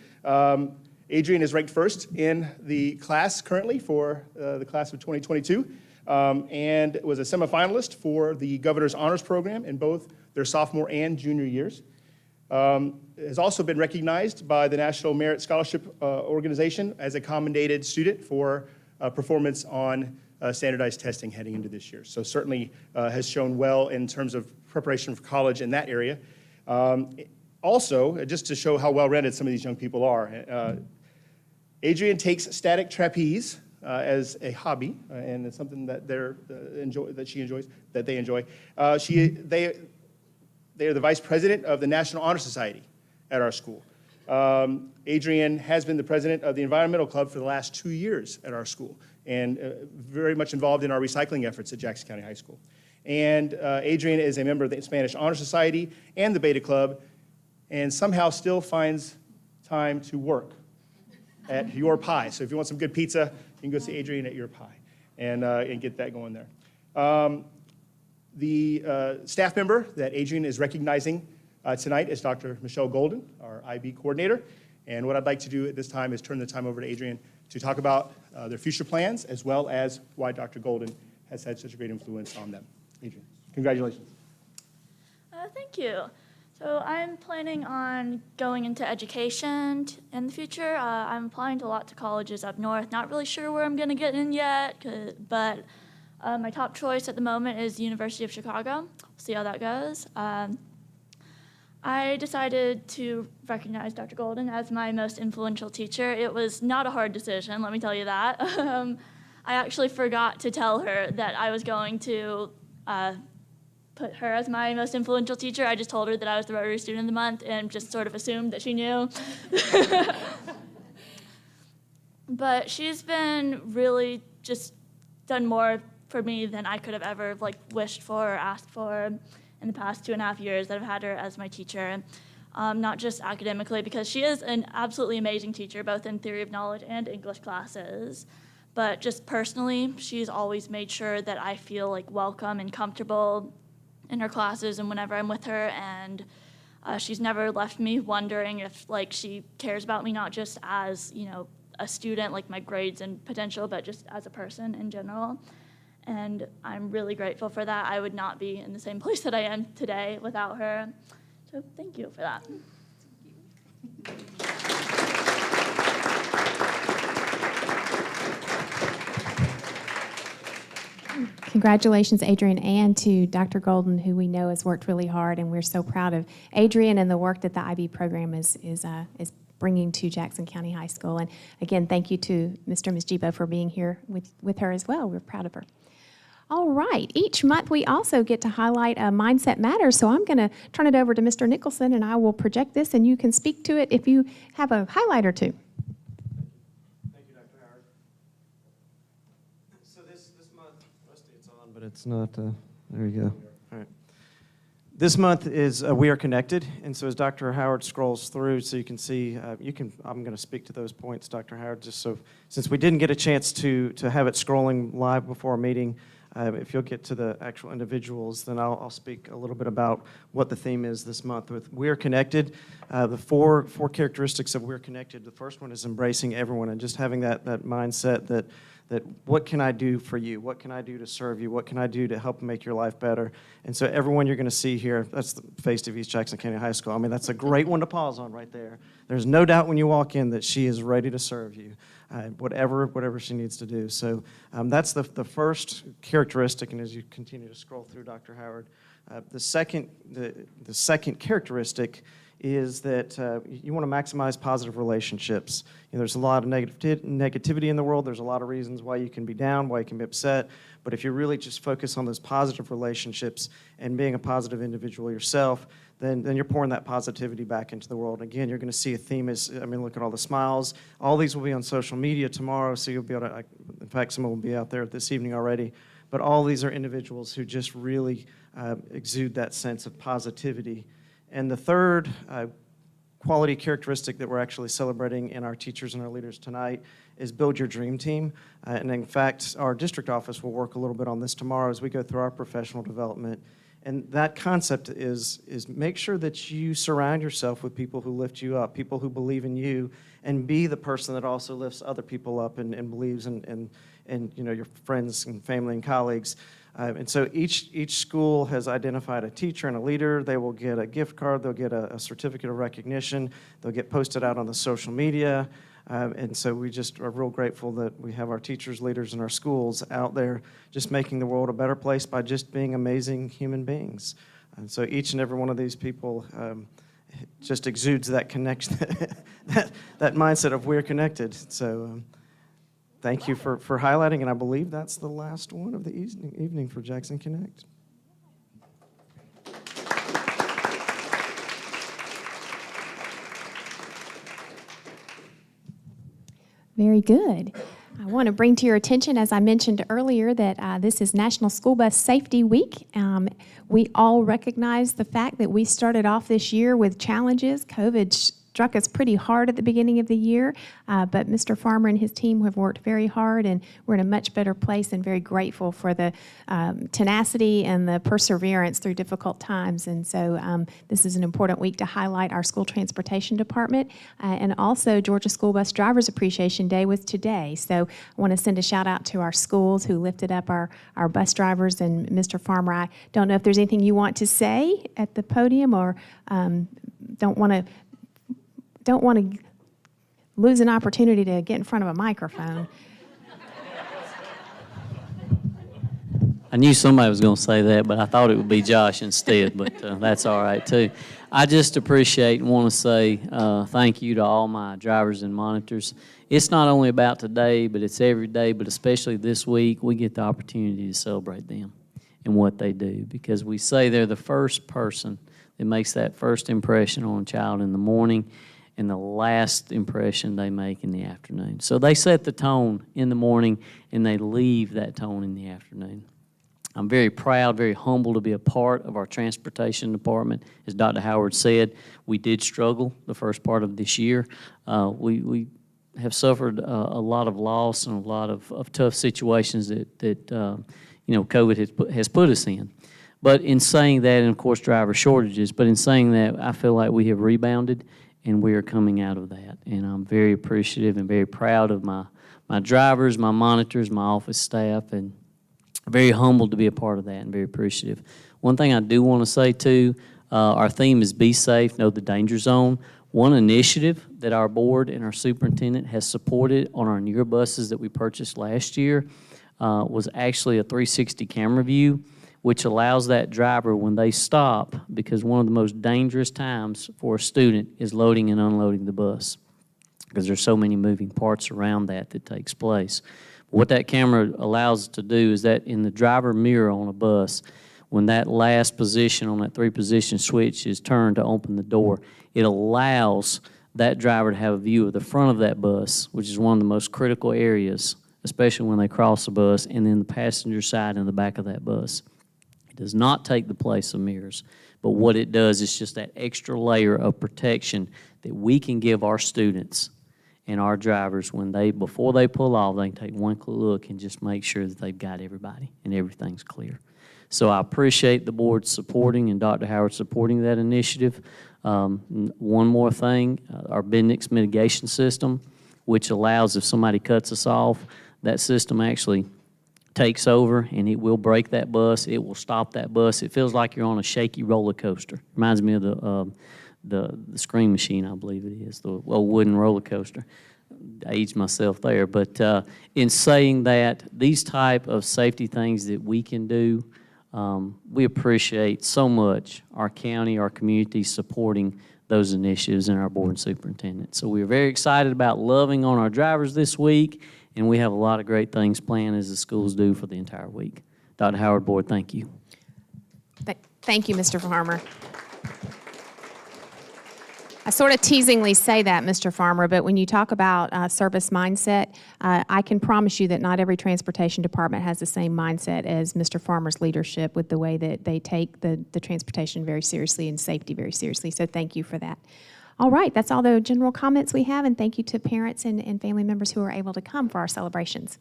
Adrienne is ranked first in the class currently for the class of 2022, and was a semifinalist for the Governor's Honors Program in both their sophomore and junior years. Has also been recognized by the National Merit Scholarship Organization as a commendated student for performance on standardized testing heading into this year. So certainly has shown well in terms of preparation for college in that area. Also, just to show how well-rounded some of these young people are, Adrienne takes static trapeze as a hobby, and it's something that they enjoy. They are the vice president of the National Honor Society at our school. Adrienne has been the president of the Environmental Club for the last 2 years at our school, and very much involved in our recycling efforts at Jackson County High School. And Adrienne is a member of the Spanish Honor Society and the Beta Club, and somehow still finds time to work at Your Pie. So if you want some good pizza, you can go see Adrienne at Your Pie and get that going there. The staff member that Adrienne is recognizing tonight is Dr. Michelle Golden, our IB coordinator. And what I'd like to do at this time is turn the time over to Adrienne to talk about their future plans, as well as why Dr. Golden has had such a great influence on them. Adrienne, congratulations. Thank you. So I'm planning on going into education in the future. I'm applying to lots of colleges up north. Not really sure where I'm going to get in yet, but my top choice at the moment is the University of Chicago. See how that goes. I decided to recognize Dr. Golden as my most influential teacher. It was not a hard decision, let me tell you that. I actually forgot to tell her that I was going to put her as my most influential teacher. I just told her that I was the Rotary Student of the Month and just sort of assumed that she knew. But she's been really just done more for me than I could have ever wished for or asked for in the past 2.5 years that I've had her as my teacher. Not just academically, because she is an absolutely amazing teacher, both in theory of knowledge and English classes. But just personally, she's always made sure that I feel welcome and comfortable in her classes and whenever I'm with her, and she's never left me wondering if she cares about me, not just as a student, my grades and potential, but just as a person in general. And I'm really grateful for that. I would not be in the same place that I am today without her. So thank you for that. Congratulations, Adrienne, and to Dr. Golden, who we know has worked really hard, and we're so proud of Adrienne and the work that the IB program is bringing to Jackson County High School. And again, thank you to Mr. and Ms. Gibo for being here with her as well. We're proud of her. All right, each month we also get to highlight a Mindset Matters, so I'm going to turn it over to Mr. Nicholson, and I will project this, and you can speak to it if you have a highlight or two. Thank you, Dr. Howard. So this month, Rusty, it's on, but it's not, there you go. All right. This month is We Are Connected, and so as Dr. Howard scrolls through, so you can see, I'm going to speak to those points, Dr. Howard, just so, since we didn't get a chance to have it scrolling live before our meeting, if you'll get to the actual individuals, then I'll speak a little bit about what the theme is this month with We Are Connected. The four characteristics of We're Connected. The first one is embracing everyone and just having that mindset that what can I do for you? What can I do to serve you? What can I do to help make your life better? And so everyone you're going to see here, that's the face of East Jackson County High School. I mean, that's a great one to pause on right there. There's no doubt when you walk in that she is ready to serve you, whatever she needs to do. So that's the first characteristic, and as you continue to scroll through, Dr. Howard, the second characteristic is that you want to maximize positive relationships. You know, there's a lot of negativity in the world. There's a lot of reasons why you can be down, why you can be upset. But if you really just focus on those positive relationships and being a positive individual yourself, then you're pouring that positivity back into the world. Again, you're going to see a theme is, look at all the smiles. All these will be on social media tomorrow, so you'll be able to, in fact, some will be out there this evening already. But all these are individuals who just really exude that sense of positivity. And the third quality characteristic that we're actually celebrating in our teachers and our leaders tonight is build your dream team. And in fact, our district office will work a little bit on this tomorrow as we go through our professional development. And that concept is make sure that you surround yourself with people who lift you up, people who believe in you, and be the person that also lifts other people up and believes in your friends and family and colleagues. And so each school has identified a teacher and a leader. They will get a gift card. They'll get a certificate of recognition. They'll get posted out on the social media. And so we just are real grateful that we have our teachers, leaders, and our schools out there just making the world a better place by just being amazing human beings. And so each and every one of these people just exudes that connection, that mindset of we're connected. So thank you for highlighting, and I believe that's the last one of the evening for Jackson Connect. Very good. I want to bring to your attention, as I mentioned earlier, that this is National School Bus Safety Week. We all recognize the fact that we started off this year with challenges. COVID struck us pretty hard at the beginning of the year, but Mr. Farmer and his team have worked very hard, and we're in a much better place and very grateful for the tenacity and the perseverance through difficult times. And so this is an important week to highlight our school transportation department, and also Georgia School Bus Drivers Appreciation Day was today. So I want to send a shout out to our schools who lifted up our bus drivers. And Mr. Farmer, I don't know if there's anything you want to say at the podium, or don't want to lose an opportunity to get in front of a microphone. I knew somebody was going to say that, but I thought it would be Josh instead, but that's all right too. I just appreciate and want to say thank you to all my drivers and monitors. It's not only about today, but it's every day, but especially this week, we get the opportunity to celebrate them and what they do, because we say they're the first person that makes that first impression on a child in the morning and the last impression they make in the afternoon. So they set the tone in the morning, and they leave that tone in the afternoon. I'm very proud, very humble to be a part of our transportation department. As Dr. Howard said, we did struggle the first part of this year. We have suffered a lot of loss and a lot of tough situations that COVID has put us in. But in saying that, and of course driver shortages, but in saying that, I feel like we have rebounded, and we are coming out of that. And I'm very appreciative and very proud of my drivers, my monitors, my office staff, and very humbled to be a part of that and very appreciative. One thing I do want to say too, our theme is Be Safe, Know the Danger Zone. One initiative that our board and our superintendent has supported on our newer buses that we purchased last year was actually a 360 camera view, which allows that driver, when they stop, because one of the most dangerous times for a student is loading and unloading the bus. because there's so many moving parts around that takes place. What that camera allows us to do is that in the driver mirror on a bus, when that last position on that 3-position switch is turned to open the door, it allows that driver to have a view of the front of that bus, which is one of the most critical areas, especially when they cross the bus, and then the passenger side and the back of that bus. It does not take the place of mirrors, but what it does is just that extra layer of protection that we can give our students and our drivers when before they pull off, they can take one look and just make sure that they've got everybody and everything's clear. So I appreciate the board supporting and Dr. Howard supporting that initiative. One more thing, our Bendix mitigation system, which allows if somebody cuts us off, that system actually takes over and it will break that bus. It will stop that bus. It feels like you're on a shaky roller coaster. Reminds me of the Scream Machine, I believe it is, the old wooden roller coaster. I aged myself there. But in saying that, these type of safety things that we can do, we appreciate so much our county, our community supporting those initiatives and our board and superintendent. So we're very excited about loving on our drivers this week, and we have a lot of great things planned as the schools do for the entire week. Dr. Howard, board, thank you. Thank you, Mr. Farmer. I sort of teasingly say that, Mr. Farmer, but when you talk about service mindset, I can promise you that not every transportation department has the same mindset as Mr. Farmer's leadership with the way that they take the transportation very seriously and safety very seriously. So thank you for that. All right, that's all the general comments we have, and thank you to parents and family members who are able to come for our celebrations.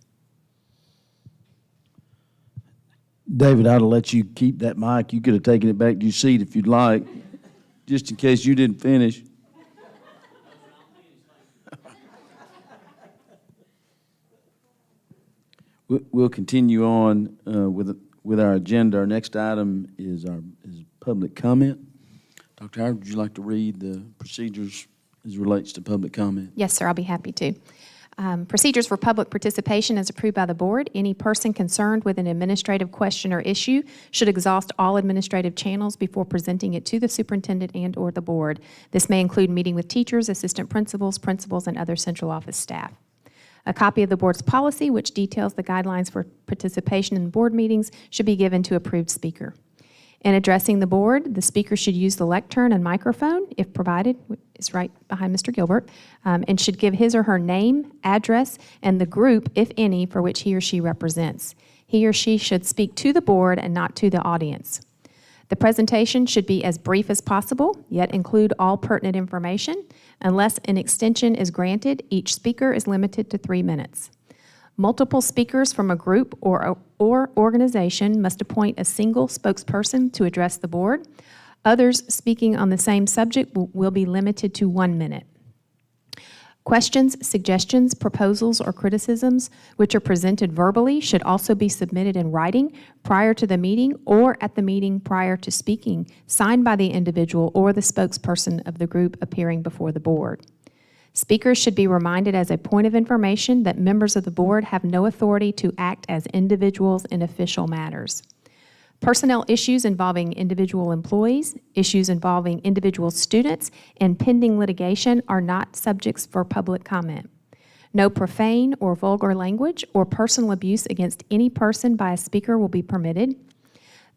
David, I'd have let you keep that mic. You could have taken it back to your seat if you'd like, just in case you didn't finish. We'll continue on with our agenda. Our next item is public comment. Dr. Howard, would you like to read the procedures as relates to public comment? Yes, sir, I'll be happy to. Procedures for public participation as approved by the board. Any person concerned with an administrative question or issue should exhaust all administrative channels before presenting it to the superintendent and/or the board. This may include meeting with teachers, assistant principals, and other central office staff. A copy of the board's policy, which details the guidelines for participation in board meetings, should be given to approved speaker. In addressing the board, the speaker should use the lectern and microphone, if provided, it's right behind Mr. Gilbert, and should give his or her name, address, and the group, if any, for which he or she represents. He or she should speak to the board and not to the audience. The presentation should be as brief as possible, yet include all pertinent information. Unless an extension is granted, each speaker is limited to 3 minutes. Multiple speakers from a group or organization must appoint a single spokesperson to address the board. Others speaking on the same subject will be limited to 1 minute. Questions, suggestions, proposals, or criticisms which are presented verbally should also be submitted in writing prior to the meeting or at the meeting prior to speaking, signed by the individual or the spokesperson of the group appearing before the board. Speakers should be reminded as a point of information that members of the board have no authority to act as individuals in official matters. Personnel issues involving individual employees, issues involving individual students, and pending litigation are not subjects for public comment. No profane or vulgar language or personal abuse against any person by a speaker will be permitted.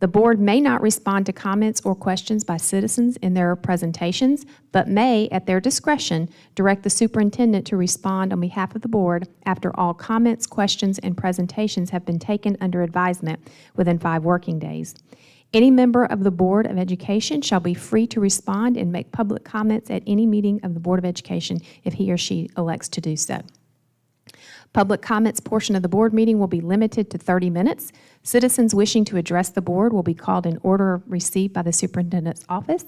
The board may not respond to comments or questions by citizens in their presentations, but may, at their discretion, direct the superintendent to respond on behalf of the board after all comments, questions, and presentations have been taken under advisement within 5 working days. Any member of the Board of Education shall be free to respond and make public comments at any meeting of the Board of Education if he or she elects to do so. Public comments portion of the board meeting will be limited to 30 minutes. Citizens wishing to address the board will be called in order received by the superintendent's office.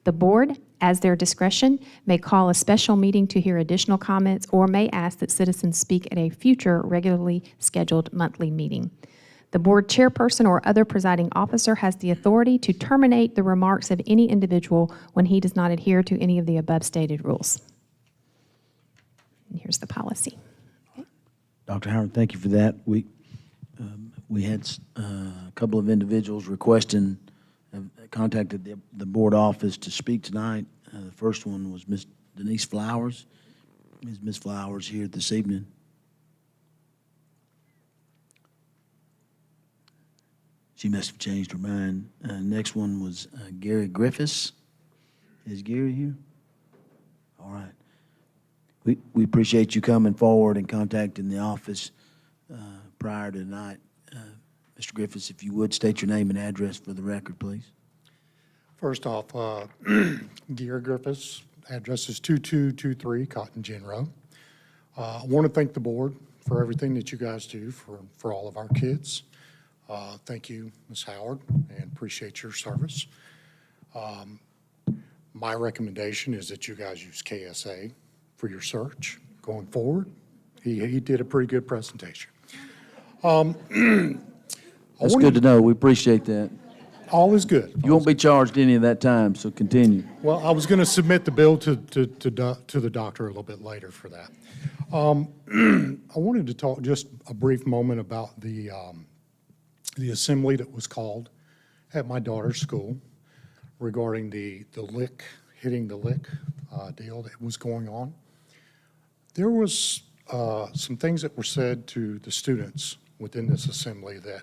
The board, as their discretion, may call a special meeting to hear additional comments or may ask that citizens speak at a future regularly scheduled monthly meeting. The board chairperson or other presiding officer has the authority to terminate the remarks of any individual when he does not adhere to any of the above stated rules. And here's the policy. Dr. Howard, thank you for that. We had a couple of individuals requesting, contacted the board office to speak tonight. The first one was Ms. Denise Flowers. Is Ms. Flowers here this evening? She must have changed her mind. Next one was Gary Griffiths. Is Gary here? All right. We appreciate you coming forward and contacting the office prior to tonight. Mr. Griffiths, if you would, state your name and address for the record, please. First off, Gary Griffiths, address is 2223 Cotton Gin Road. I want to thank the board for everything that you guys do for all of our kids. Thank you, Ms. Howard, and appreciate your service. My recommendation is that you guys use KSA for your search going forward. He did a pretty good presentation. That's good to know. We appreciate that. All is good. You won't be charged any of that time, so continue. Well, I was going to submit the bill to the doctor a little bit later for that. I wanted to talk just a brief moment about the assembly that was called at my daughter's school regarding the lick, hitting the lick deal that was going on. There was some things that were said to the students within this assembly that,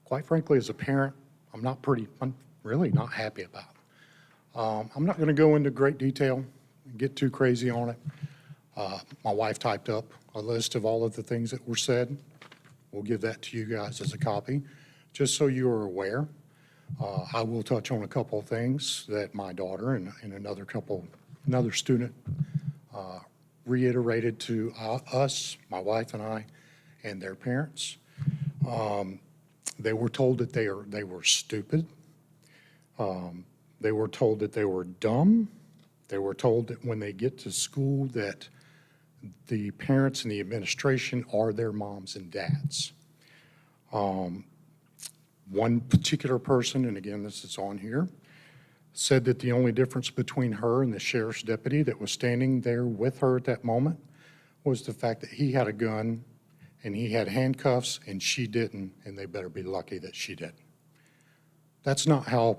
quite frankly, as a parent, I'm really not happy about. I'm not going to go into great detail and get too crazy on it. My wife typed up a list of all of the things that were said. We'll give that to you guys as a copy, just so you are aware. I will touch on a couple of things that my daughter and another student reiterated to us, my wife and I, and their parents. They were told that they were stupid. They were told that they were dumb. They were told that when they get to school that the parents and the administration are their moms and dads. One particular person, and again, this is on here, said that the only difference between her and the sheriff's deputy that was standing there with her at that moment was the fact that he had a gun and he had handcuffs and she didn't, and they better be lucky that she didn't. That's not how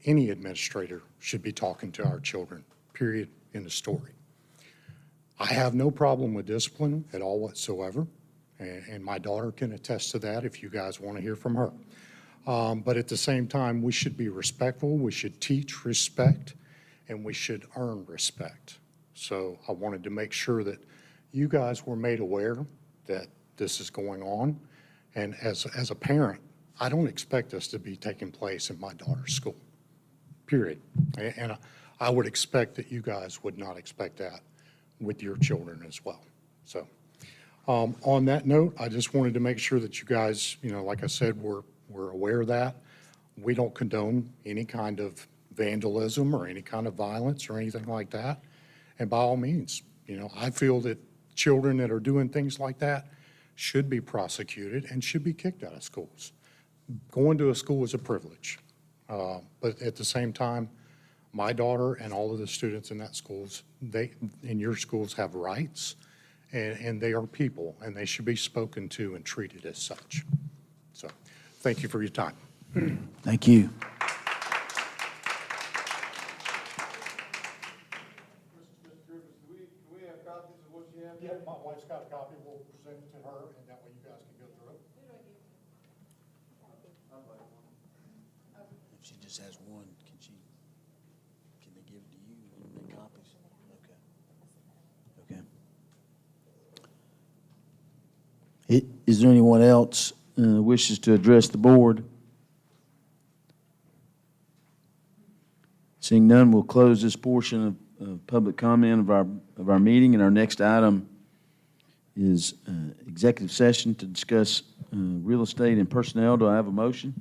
any administrator should be talking to our children, period, in the story. I have no problem with discipline at all whatsoever, and my daughter can attest to that if you guys want to hear from her. But at the same time, we should be respectful, we should teach respect, and we should earn respect. So I wanted to make sure that you guys were made aware that this is going on. And as a parent, I don't expect this to be taking place in my daughter's school, period. And I would expect that you guys would not expect that with your children as well. So on that note, I just wanted to make sure that you guys, like I said, we're aware of that. We don't condone any kind of vandalism or any kind of violence or anything like that. And by all means, I feel that children that are doing things like that should be prosecuted and should be kicked out of schools. Going to a school is a privilege. But at the same time, my daughter and all of the students in that schools, in your schools have rights, and they are people, and they should be spoken to and treated as such. So thank you for your time. Thank you. Yeah, my wife's got a copy. We'll present it to her, and that way you guys can go through it. If she just has one, can they give it to you and make copies? Okay. Is there anyone else wishes to address the board? Seeing none, we'll close this portion of public comment of our meeting, and our next item is executive session to discuss real estate and personnel. Do I have a motion?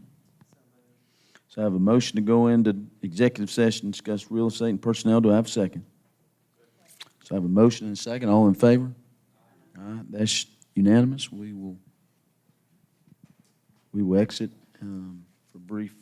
So I have a motion to go into executive session, discuss real estate and personnel. Do I have a second? So I have a motion and a second. All in favor? All right, that's unanimous. We will exit for brief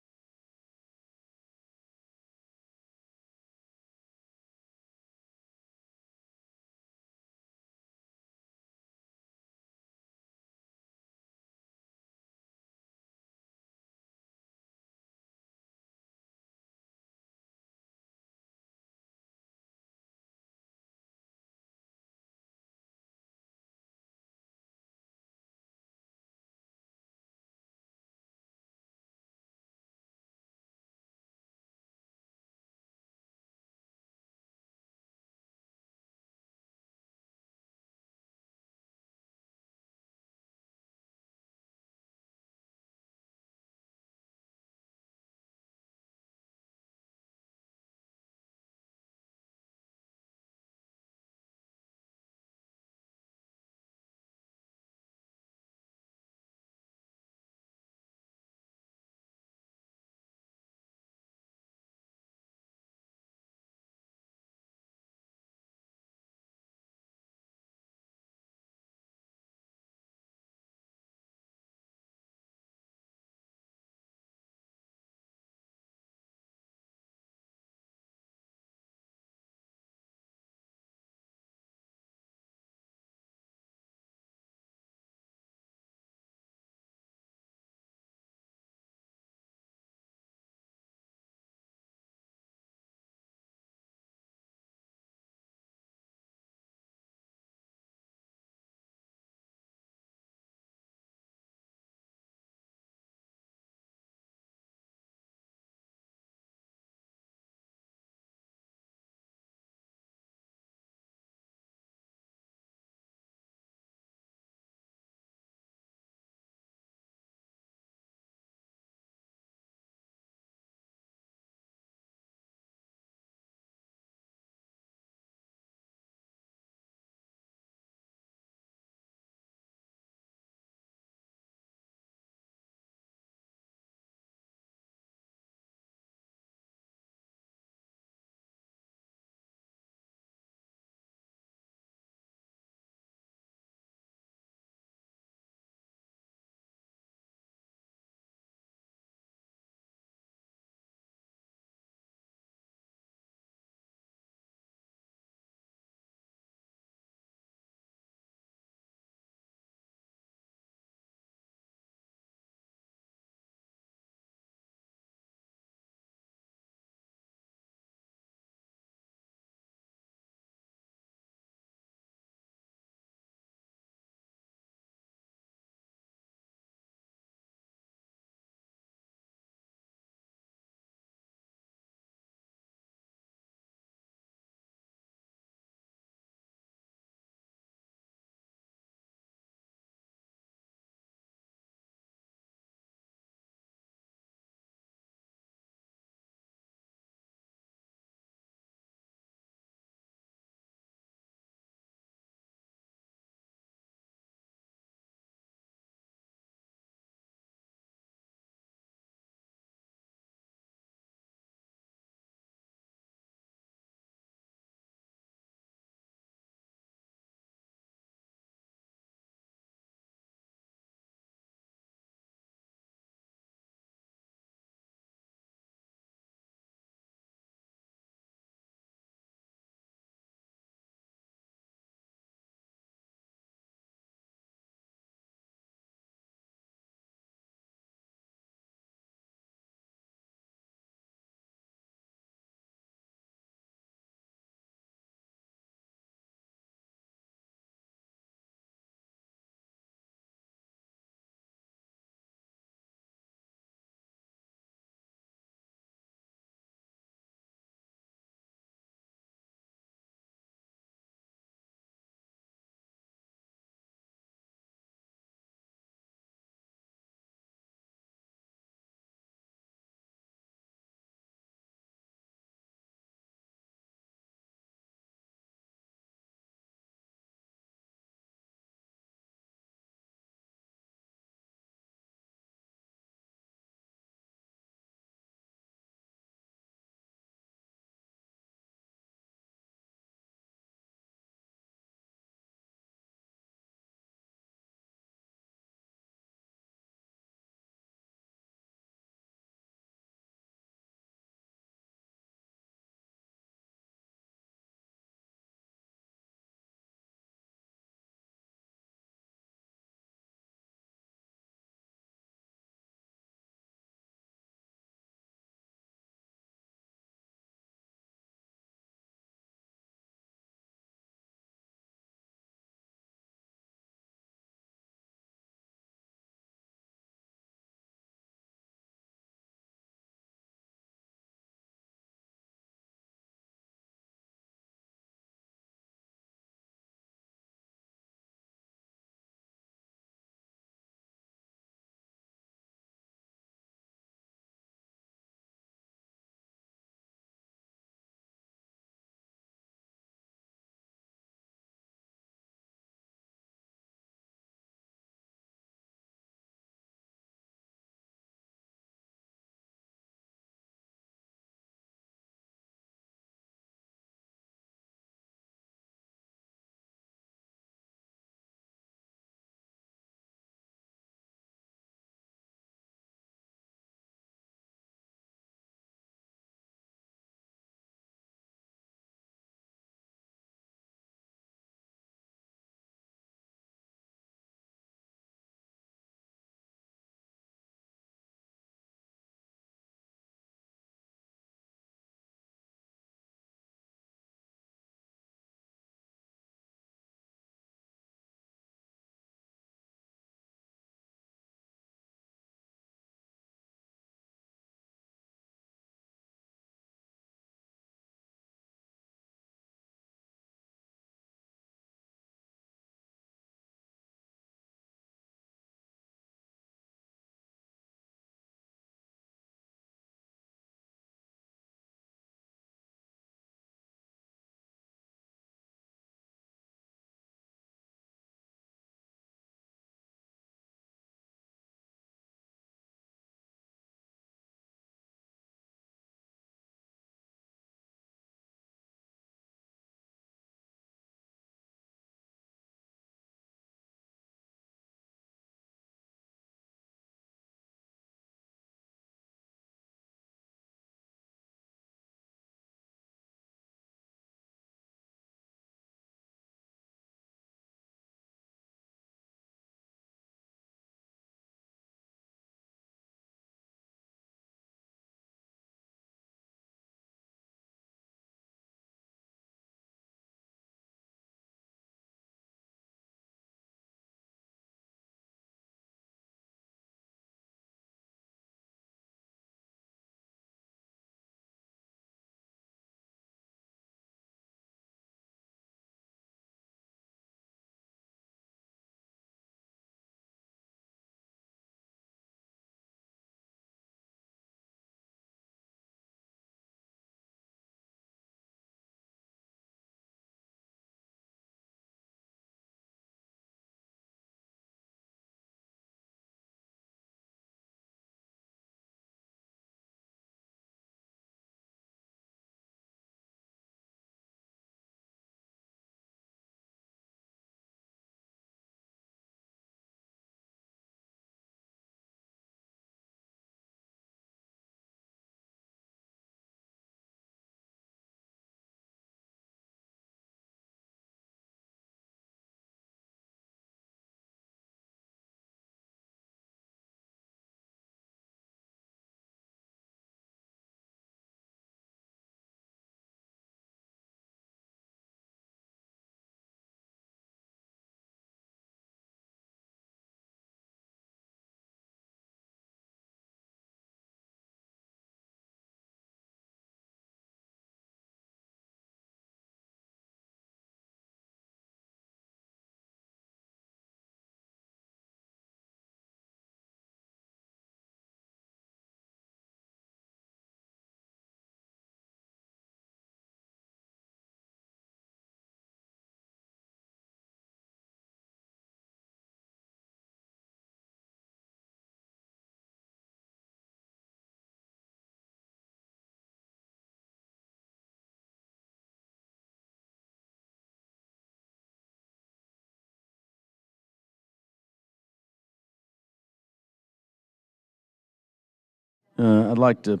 I'd like to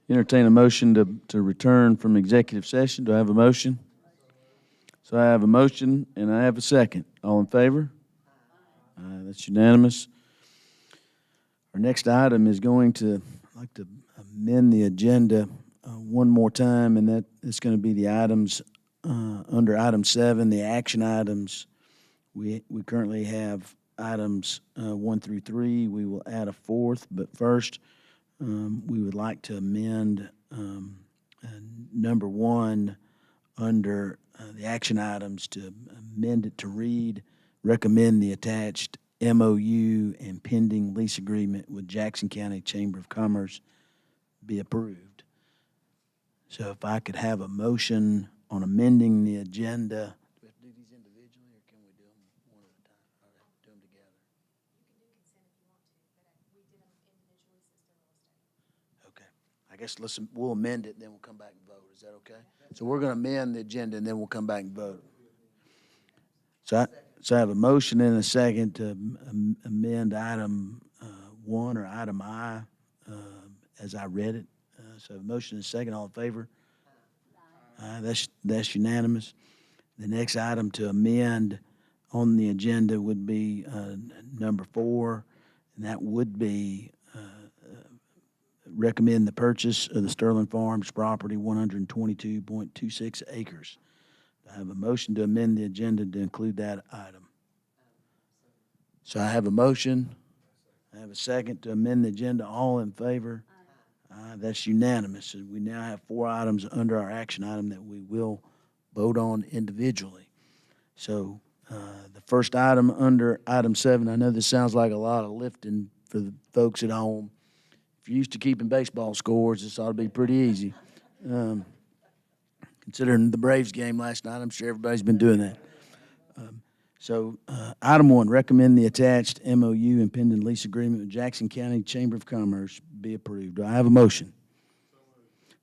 entertain a motion to return from executive session. Do I have a motion? So I have a motion and I have a second. All in favor? That's unanimous. Our next item is going to, I'd like to amend the agenda one more time, and that is going to be the items under item 7, the action items. We currently have items 1 through 3. We will add a fourth, but first we would like to amend number 1 under the action items to amend it to read, recommend the attached MOU and pending lease agreement with Jackson County Chamber of Commerce be approved. So if I could have a motion on amending the agenda. Do we have to do these individually, or can we do them one at a time? Or do them together? Okay. I guess we'll amend it, then we'll come back and vote. Is that okay? So we're going to amend the agenda, and then we'll come back and vote. So I have a motion and a second to amend item 1 or item I as I read it. So a motion and a second. All in favor? That's unanimous. The next item to amend on the agenda would be number 4, and that would be recommend the purchase of the Sterling Farms property, 122.26 acres. I have a motion to amend the agenda to include that item. So I have a motion. I have a second to amend the agenda. All in favor? That's unanimous. We now have 4 items under our action item that we will vote on individually. So the first item under item 7, I know this sounds like a lot of lifting for the folks at home. If you're used to keeping baseball scores, this ought to be pretty easy. Considering the Braves game last night, I'm sure everybody's been doing that. So item 1, recommend the attached MOU and pending lease agreement with Jackson County Chamber of Commerce be approved. Do I have a motion?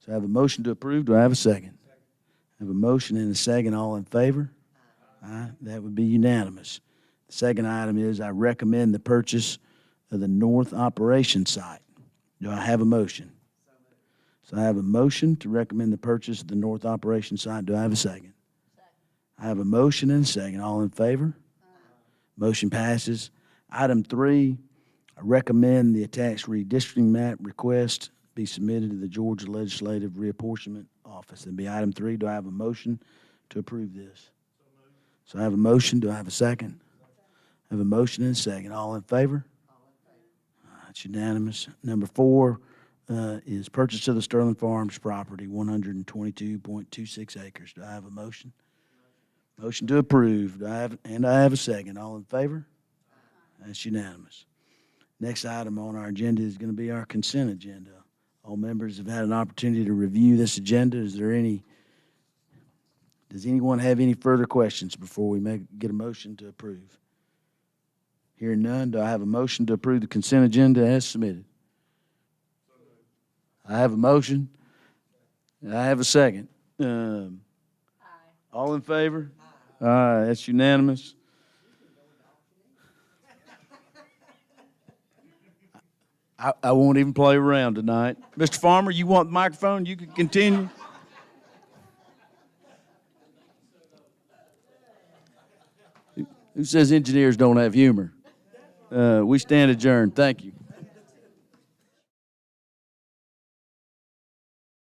So I have a motion to approve. Do I have a second? I have a motion and a second. All in favor? Aye. That would be unanimous. The second item is I recommend the purchase of the North Operations Site. Do I have a motion? So I have a motion to recommend the purchase of the North Operations Site. Do I have a second? I have a motion and a second. All in favor? Motion passes. Item 3, I recommend the attached redistricting map request be submitted to the Georgia Legislative Reapportionment Office. That'd be item 3. Do I have a motion to approve this? So I have a motion. Do I have a second? I have a motion and a second. All in favor? It's unanimous. Number 4 is purchase of the Sterling Farms property, 122.26 acres. Do I have a motion? Motion to approve. I have a second. All in favor? That's unanimous. Next item on our agenda is going to be our consent agenda. All members have had an opportunity to review this agenda. Does anyone have any further questions before we get a motion to approve? Hearing none, do I have a motion to approve the consent agenda as submitted? I have a motion. I have a second. All in favor? Aye, that's unanimous. I won't even play around tonight. Mr. Farmer, you want the microphone? You can continue. Who says engineers don't have humor? We stand adjourned. Thank you.